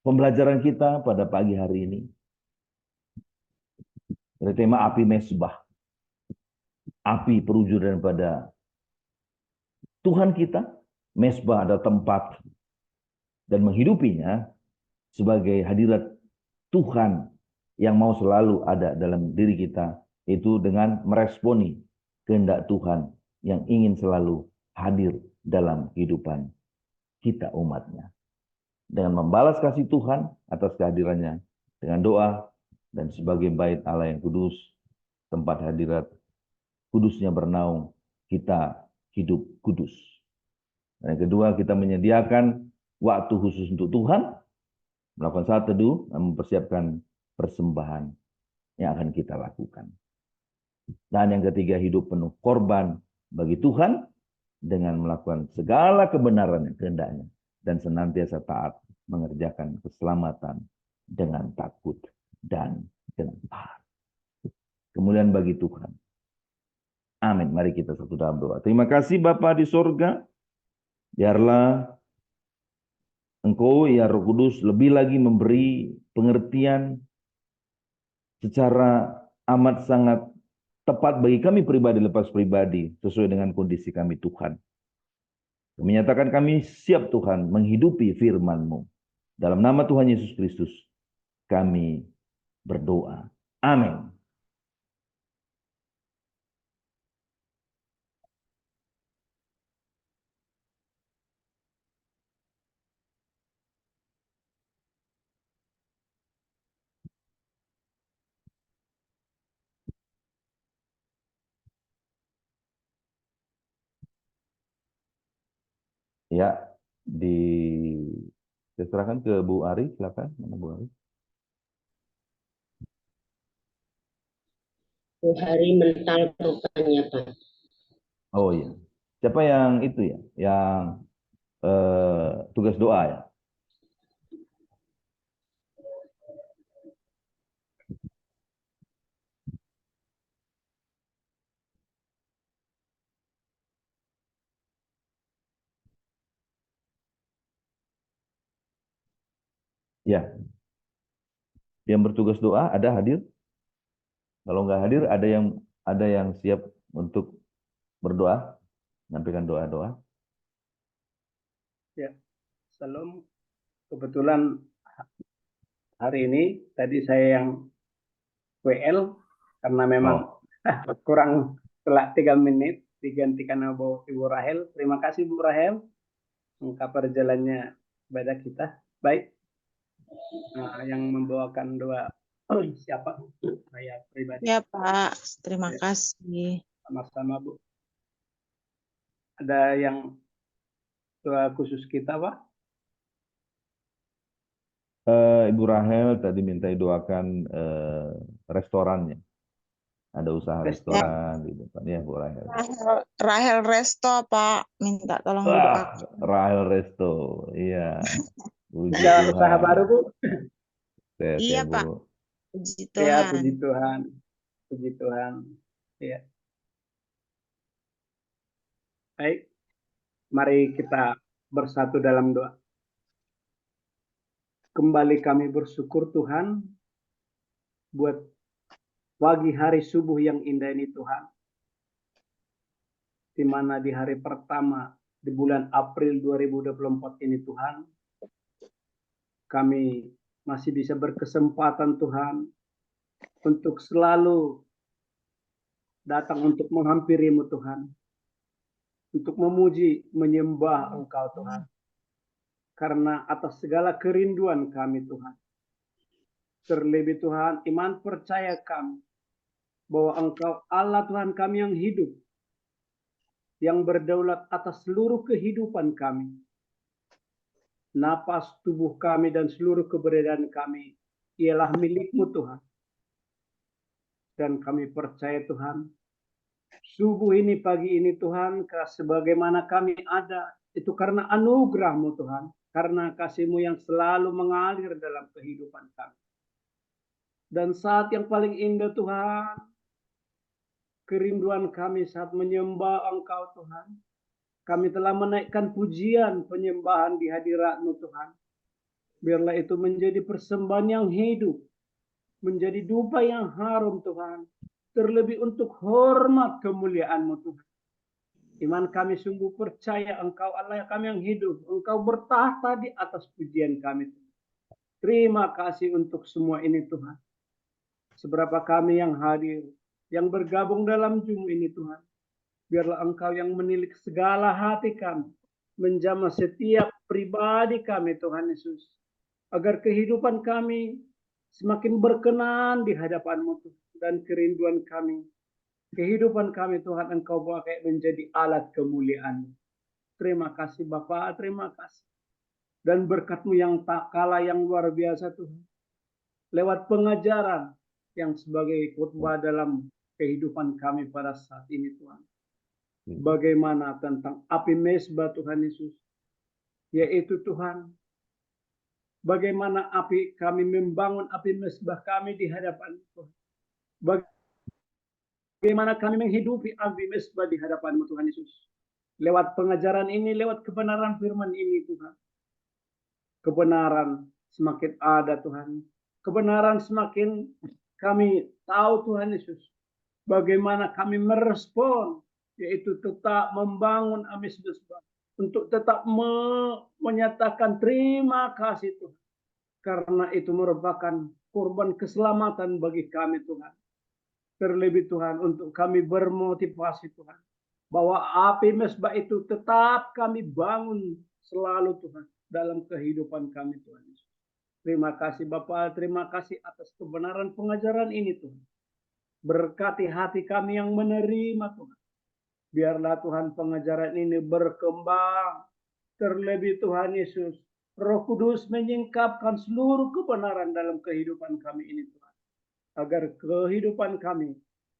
pembelajaran kita pada pagi hari ini dari tema api mesbah, api perwujudan pada Tuhan kita. Mesbah adalah tempat dan menghidupinya sebagai hadirat Tuhan yang mau selalu ada dalam diri kita, itu dengan meresponi kehendak Tuhan yang ingin selalu hadir dalam kehidupan kita umatnya. Dengan membalas kasih Tuhan atas kehadirannya dengan doa dan sebagai bait Allah yang kudus, tempat hadirat kudusnya bernaung, kita hidup kudus. Dan yang kedua, kita menyediakan waktu khusus untuk Tuhan, melakukan saat teduh, dan mempersiapkan persembahan yang akan kita lakukan. Dan yang ketiga, hidup penuh korban bagi Tuhan dengan melakukan segala kebenaran yang kehendaknya dan senantiasa taat mengerjakan keselamatan dengan takut dan gentar. Kemuliaan bagi Tuhan. Amin. Mari kita satu dalam doa. Terima kasih Bapa di sorga. Biarlah Engkau ya Roh Kudus lebih lagi memberi pengertian secara amat sangat tepat bagi kami pribadi lepas pribadi sesuai dengan kondisi kami Tuhan. Menyatakan kami siap Tuhan menghidupi firman-Mu. Dalam nama Tuhan Yesus Kristus kami berdoa. Amin. Ya, diserahkan ke Bu Ari, silakan. Mana Bu Ari? Hari mental rupanya, Pak. Oh iya. Siapa yang itu ya? Yang tugas doa ya? Ya, yang bertugas doa ada hadir? Kalau nggak hadir, ada yang siap untuk berdoa, menyampaikan doa-doa. Ya, Salam. Kebetulan hari ini tadi saya yang WL karena memang kurang telat 3 menit digantikan Ibu Rahel. Terima kasih Bu Rahel. Ungkap perjalannya ibadah kita. Baik. Nah, yang membawakan doa siapa? Saya pribadi. Ya Pak, terima Ya, kasih. sama-sama Bu. Ada yang doa khusus kita, Pak? Ibu Rahel tadi minta doakan restorannya. Ada usaha restoran di depan ya Bu Rahel. Rahel Resto Pak, minta tolong Wah, didoakan. Rahel Resto, iya. Puji Ada Tuhan. usaha baru, Bu? Sehat Iya ya, Bu. Pak, puji Ya, Tuhan. puji Tuhan. Puji Tuhan. Ya. Baik. Mari kita bersatu dalam doa. Kembali kami bersyukur Tuhan buat pagi hari subuh yang indah ini Tuhan. Di mana di hari pertama di bulan April 2024 ini Tuhan, kami masih bisa berkesempatan Tuhan untuk selalu datang untuk menghampirimu Tuhan. Untuk memuji, menyembah Engkau Tuhan. Karena atas segala kerinduan kami Tuhan. Terlebih Tuhan, iman percaya kami bahwa Engkau Allah Tuhan kami yang hidup, yang berdaulat atas seluruh kehidupan kami. Napas tubuh kami dan seluruh keberadaan kami ialah milik-Mu Tuhan. Dan kami percaya Tuhan, subuh ini, pagi ini Tuhan, sebagaimana kami ada, itu karena anugerah-Mu Tuhan. Karena kasih-Mu yang selalu mengalir dalam kehidupan kami. Dan saat yang paling indah Tuhan, kerinduan kami saat menyembah Engkau Tuhan. Kami telah menaikkan pujian penyembahan di hadirat-Mu Tuhan. Biarlah itu menjadi persembahan yang hidup. Menjadi dupa yang harum Tuhan. Terlebih untuk hormat kemuliaan-Mu Tuhan. Iman kami sungguh percaya Engkau Allah kami yang hidup. Engkau bertahta di atas pujian kami. Terima kasih untuk semua ini Tuhan. Seberapa kami yang hadir, yang bergabung dalam Zoom ini Tuhan. Biarlah Engkau yang menilik segala hati kami. Menjamah setiap pribadi kami Tuhan Yesus. Agar kehidupan kami semakin berkenan di hadapan-Mu Tuhan. Dan kerinduan kami. Kehidupan kami Tuhan Engkau pakai menjadi alat kemuliaan-Mu. Terima kasih Bapa, terima kasih. Dan berkat-Mu yang tak kalah yang luar biasa Tuhan. Lewat pengajaran yang sebagai khotbah dalam kehidupan kami pada saat ini Tuhan. Bagaimana tentang api mesbah Tuhan Yesus. Yaitu Tuhan, bagaimana kami membangun api mesbah kami di hadapan Tuhan. Bagaimana kami menghidupi api mesbah di hadapan Tuhan Yesus. Lewat pengajaran ini, lewat kebenaran firman ini Tuhan. Kebenaran semakin ada Tuhan. Kebenaran semakin kami tahu Tuhan Yesus. Bagaimana kami merespon, yaitu tetap membangun api mesbah. Untuk tetap menyatakan terima kasih Tuhan. Karena itu merupakan korban keselamatan bagi kami Tuhan. Terlebih Tuhan untuk kami bermotivasi Tuhan. Bahwa api mesbah itu tetap kami bangun selalu Tuhan. Dalam kehidupan kami Tuhan. Terima kasih Bapak, terima kasih atas kebenaran pengajaran ini Tuhan. Berkati hati kami yang menerima Tuhan. Biarlah Tuhan pengajaran ini berkembang Terlebih Tuhan Yesus, Roh Kudus menyingkapkan seluruh kebenaran dalam kehidupan kami ini Tuhan. Agar kehidupan kami,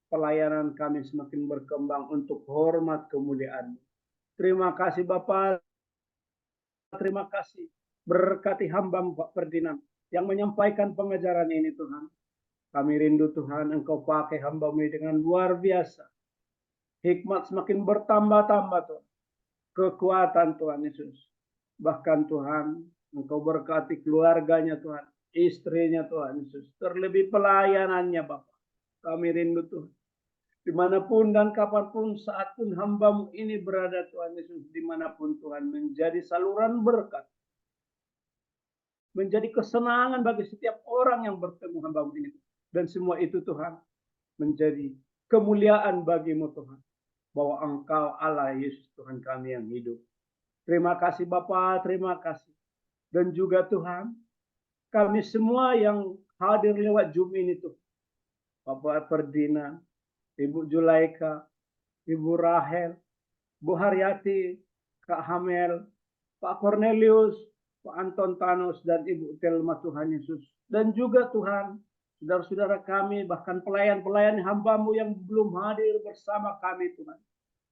pelayanan kami semakin berkembang untuk hormat kemuliaan. Terima kasih Bapa, terima kasih. Berkati hamba Pak Ferdinand yang menyampaikan pengajaran ini Tuhan. Kami rindu Tuhan, Engkau pakai hamba-Mu dengan luar biasa. Hikmat semakin bertambah-tambah Tuhan. Kekuatan Tuhan Yesus. Bahkan Tuhan, Engkau berkati keluarganya Tuhan. Istrinya Tuhan Yesus. Terlebih pelayanannya Bapak. Kami rindu Tuhan. Dimanapun dan kapanpun, saat pun hamba-Mu ini berada Tuhan Yesus. Dimanapun Tuhan menjadi saluran berkat. Menjadi kesenangan bagi setiap orang yang bertemu hamba-Mu ini. Dan semua itu Tuhan menjadi kemuliaan bagi-Mu Tuhan. Bahwa Engkau Allah Yesus Tuhan kami yang hidup. Terima kasih Bapa, terima kasih. Dan juga Tuhan, kami semua yang hadir lewat Zoom ini Tuhan. Bapak Ferdinand, Ibu Julaika, Ibu Rahel, Bu Haryati, Kak Hamel, Pak Cornelius, Pak Anton Tanus, dan Ibu Telma Tuhan Yesus. Dan juga Tuhan, saudara-saudara kami, bahkan pelayan-pelayan hamba-Mu yang belum hadir bersama kami Tuhan.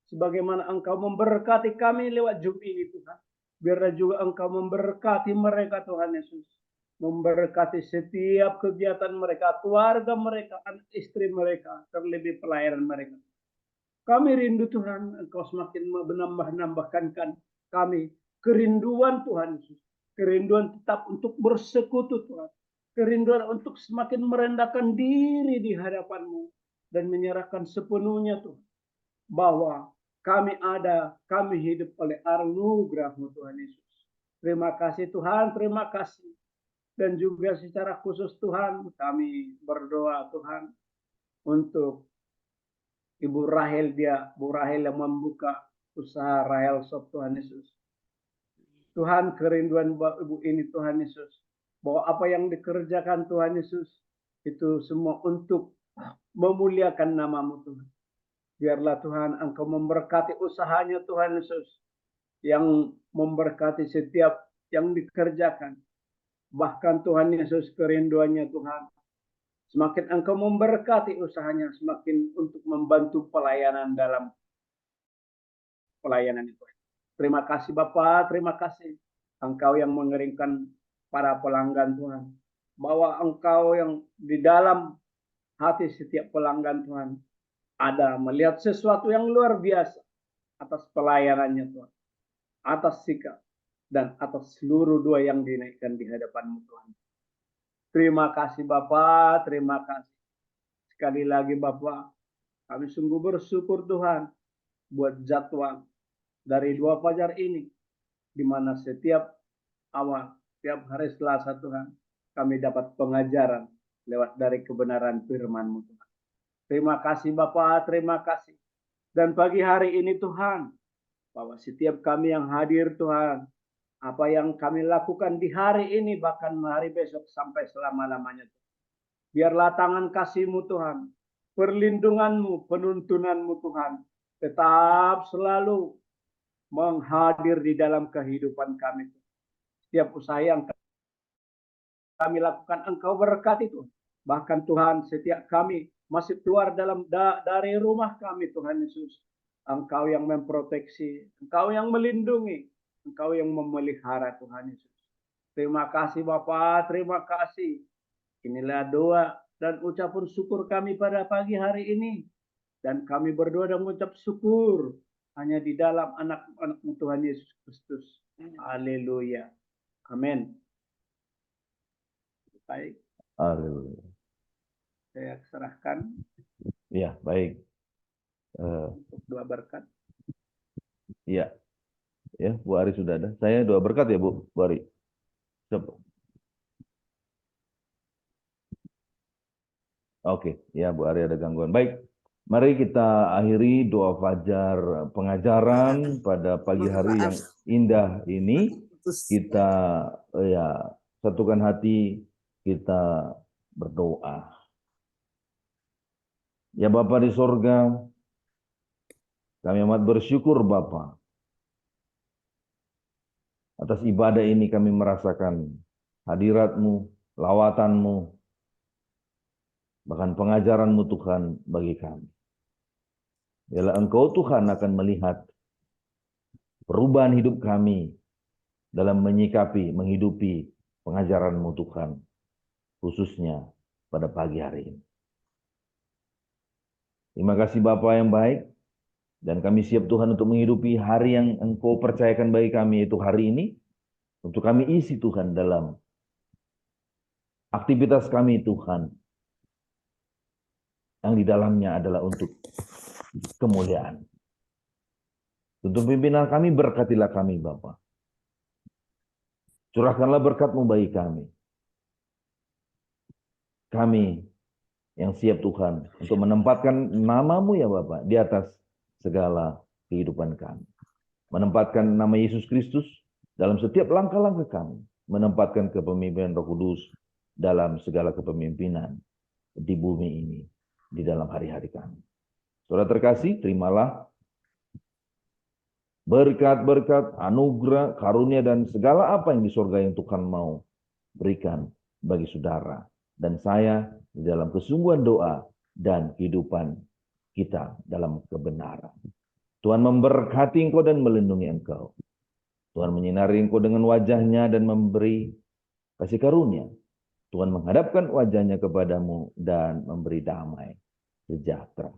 Sebagaimana Engkau memberkati kami lewat Zoom ini Tuhan. Biarlah juga Engkau memberkati mereka Tuhan Yesus. Memberkati setiap kegiatan mereka, keluarga mereka, anak istri mereka, terlebih pelayanan mereka. Kami rindu Tuhan, Engkau semakin menambah-nambahkan kami kerinduan Tuhan Yesus. Kerinduan tetap untuk bersekutu Tuhan. Kerinduan untuk semakin merendahkan diri di hadapan-Mu. Dan menyerahkan sepenuhnya Tuhan. Bahwa kami ada, kami hidup oleh anugerah-Mu Tuhan Yesus. Terima kasih Tuhan, terima kasih. Dan juga secara khusus Tuhan, kami berdoa Tuhan untuk Ibu Rahel, Bu Rahel yang membuka usaha Rahel Shop Tuhan Yesus. Tuhan, kerinduan Ibu ini Tuhan Yesus, bahwa apa yang dikerjakan Tuhan Yesus itu semua untuk memuliakan nama-Mu Tuhan. Biarlah Tuhan Engkau memberkati usahanya Tuhan Yesus, yang memberkati setiap yang dikerjakan. Bahkan Tuhan Yesus kerinduannya Tuhan, semakin Engkau memberkati usahanya, semakin untuk membantu pelayanan dalam pelayanan itu. Terima kasih Bapa, terima kasih Engkau yang mengeringkan para pelanggan Tuhan. Bahwa Engkau yang di dalam hati setiap pelanggan Tuhan ada melihat sesuatu yang luar biasa atas pelayanannya Tuhan. Atas sikap dan atas seluruh doa yang dinaikkan di hadapan-Mu Tuhan. Terima kasih Bapa, terima kasih. Sekali lagi Bapa, kami sungguh bersyukur Tuhan buat jadwal dari 2 fajar ini, di mana setiap awal, setiap hari Selasa Tuhan, kami dapat pengajaran lewat dari kebenaran firman-Mu Tuhan. Terima kasih Bapa, terima kasih. Dan pagi hari ini Tuhan, bahwa setiap kami yang hadir Tuhan, apa yang kami lakukan di hari ini, bahkan hari besok sampai selama-lamanya. Biarlah tangan kasih-Mu Tuhan, perlindungan-Mu, penuntunan-Mu Tuhan, tetap selalu menghadir di dalam kehidupan kami. Setiap usaha yang kami lakukan, Engkau berkati Tuhan. Bahkan Tuhan, setiap kami masih keluar dari rumah kami Tuhan Yesus. Engkau yang memproteksi, Engkau yang melindungi, Engkau yang memelihara Tuhan Yesus. Terima kasih Bapa, terima kasih. Inilah doa dan ucapan syukur kami pada pagi hari ini. Dan kami berdoa dan mengucap syukur hanya di dalam anak-anak Tuhan Yesus Kristus. Haleluya. Amin. Baik. Haleluya. Saya serahkan. Ya, baik. Untuk doa berkat. Ya, ya, Bu Ari sudah ada. Saya doa berkat ya, Bu Ari. Coba. Oke, ya Bu Ari ada gangguan. Baik, mari kita akhiri doa fajar pengajaran pada pagi hari yang indah ini. Kita ya satukan hati, kita berdoa. Ya Bapa di sorga, kami amat bersyukur Bapa. Atas ibadah ini kami merasakan hadirat-Mu, lawatan-Mu, bahkan pengajaran-Mu Tuhan bagi kami. Biarlah Engkau Tuhan akan melihat perubahan hidup kami dalam menyikapi, menghidupi pengajaran-Mu Tuhan, khususnya pada pagi hari ini. Terima kasih Bapa yang baik, dan kami siap Tuhan untuk menghidupi hari yang Engkau percayakan bagi kami, yaitu hari ini, untuk kami isi Tuhan dalam aktivitas kami Tuhan, yang di dalamnya adalah untuk kemuliaan. Untuk pimpinan kami, berkatilah kami Bapa. Curahkanlah berkat-Mu bagi kami. Kami yang siap Tuhan untuk menempatkan nama-Mu ya Bapa di atas segala kehidupan kami. Menempatkan nama Yesus Kristus dalam setiap langkah-langkah kami. Menempatkan kepemimpinan Roh Kudus dalam segala kepemimpinan di bumi ini, di dalam hari-hari kami. Saudara terkasih, terimalah berkat-berkat, anugerah, karunia, dan segala apa yang di surga yang Tuhan mau berikan bagi saudara dan saya di dalam kesungguhan doa dan kehidupan kita dalam kebenaran. Tuhan memberkati engkau dan melindungi engkau. Tuhan menyinari engkau dengan wajah-Nya dan memberi kasih karunia. Tuhan menghadapkan wajah-Nya kepadamu dan memberi damai sejahtera.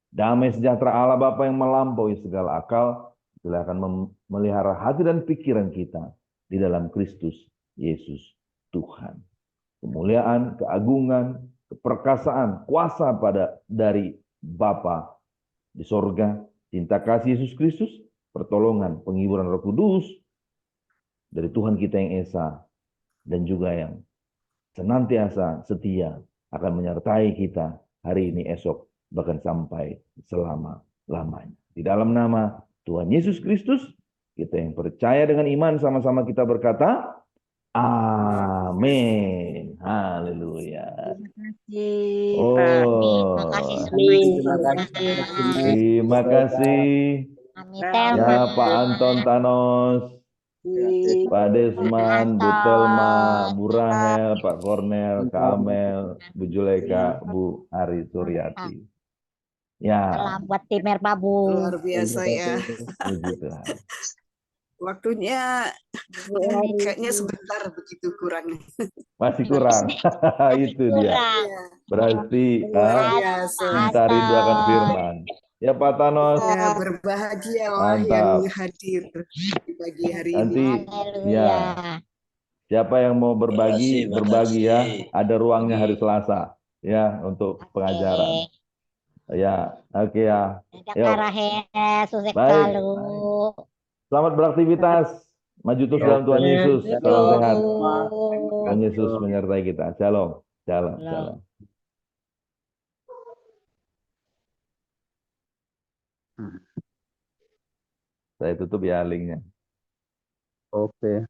Damai sejahtera Allah Bapa yang melampaui segala akal, silakan memelihara hati dan pikiran kita di dalam Kristus Yesus Tuhan. Kemuliaan, keagungan, keperkasaan, kuasa dari Bapa di sorga, cinta kasih Yesus Kristus, pertolongan, penghiburan Roh Kudus dari Tuhan kita yang Esa, dan juga yang senantiasa setia akan menyertai kita hari ini, esok, bahkan sampai selama-lamanya. Di dalam nama Tuhan Yesus Kristus, kita yang percaya dengan iman sama-sama kita berkata, amin. Haleluya. Terima kasih, Pak. Terima kasih Oh, Terima kasih. terima kasih Kami Telma. ya Pak Anton Thanos, Pak Desman, Bu Telma, Bu Rahel, Pak Kornel, Kak Amel, Bu Juleka, Bu Ari Suryati. Ya, Salam buat tim Merbabu. Luar biasa ya. puji Tuhan. Waktunya kayaknya sebentar begitu kurangnya. Masih kurang. Itu dia. Kurang. Ya, Berarti luar biasa. minta rindu akan firman. Ya Pak Thanos, Ya, berbahagialah yang mantap. hadir di pagi hari ini. Nanti Haleluya. ya, siapa yang mau berbagi, Makasih, berbagi ya. makasih. Ada ruangnya hari Selasa ya untuk pengajaran. Ya, oke ya. Ada Yuk. Karahe, sukses Baik. selalu. Selamat beraktivitas. Maju terus dalam Tuhan Yesus. Salam sehat. Tuhan Yesus menyertai kita. Shalom. Shalom. Shalom. Saya tutup ya linknya. Oke.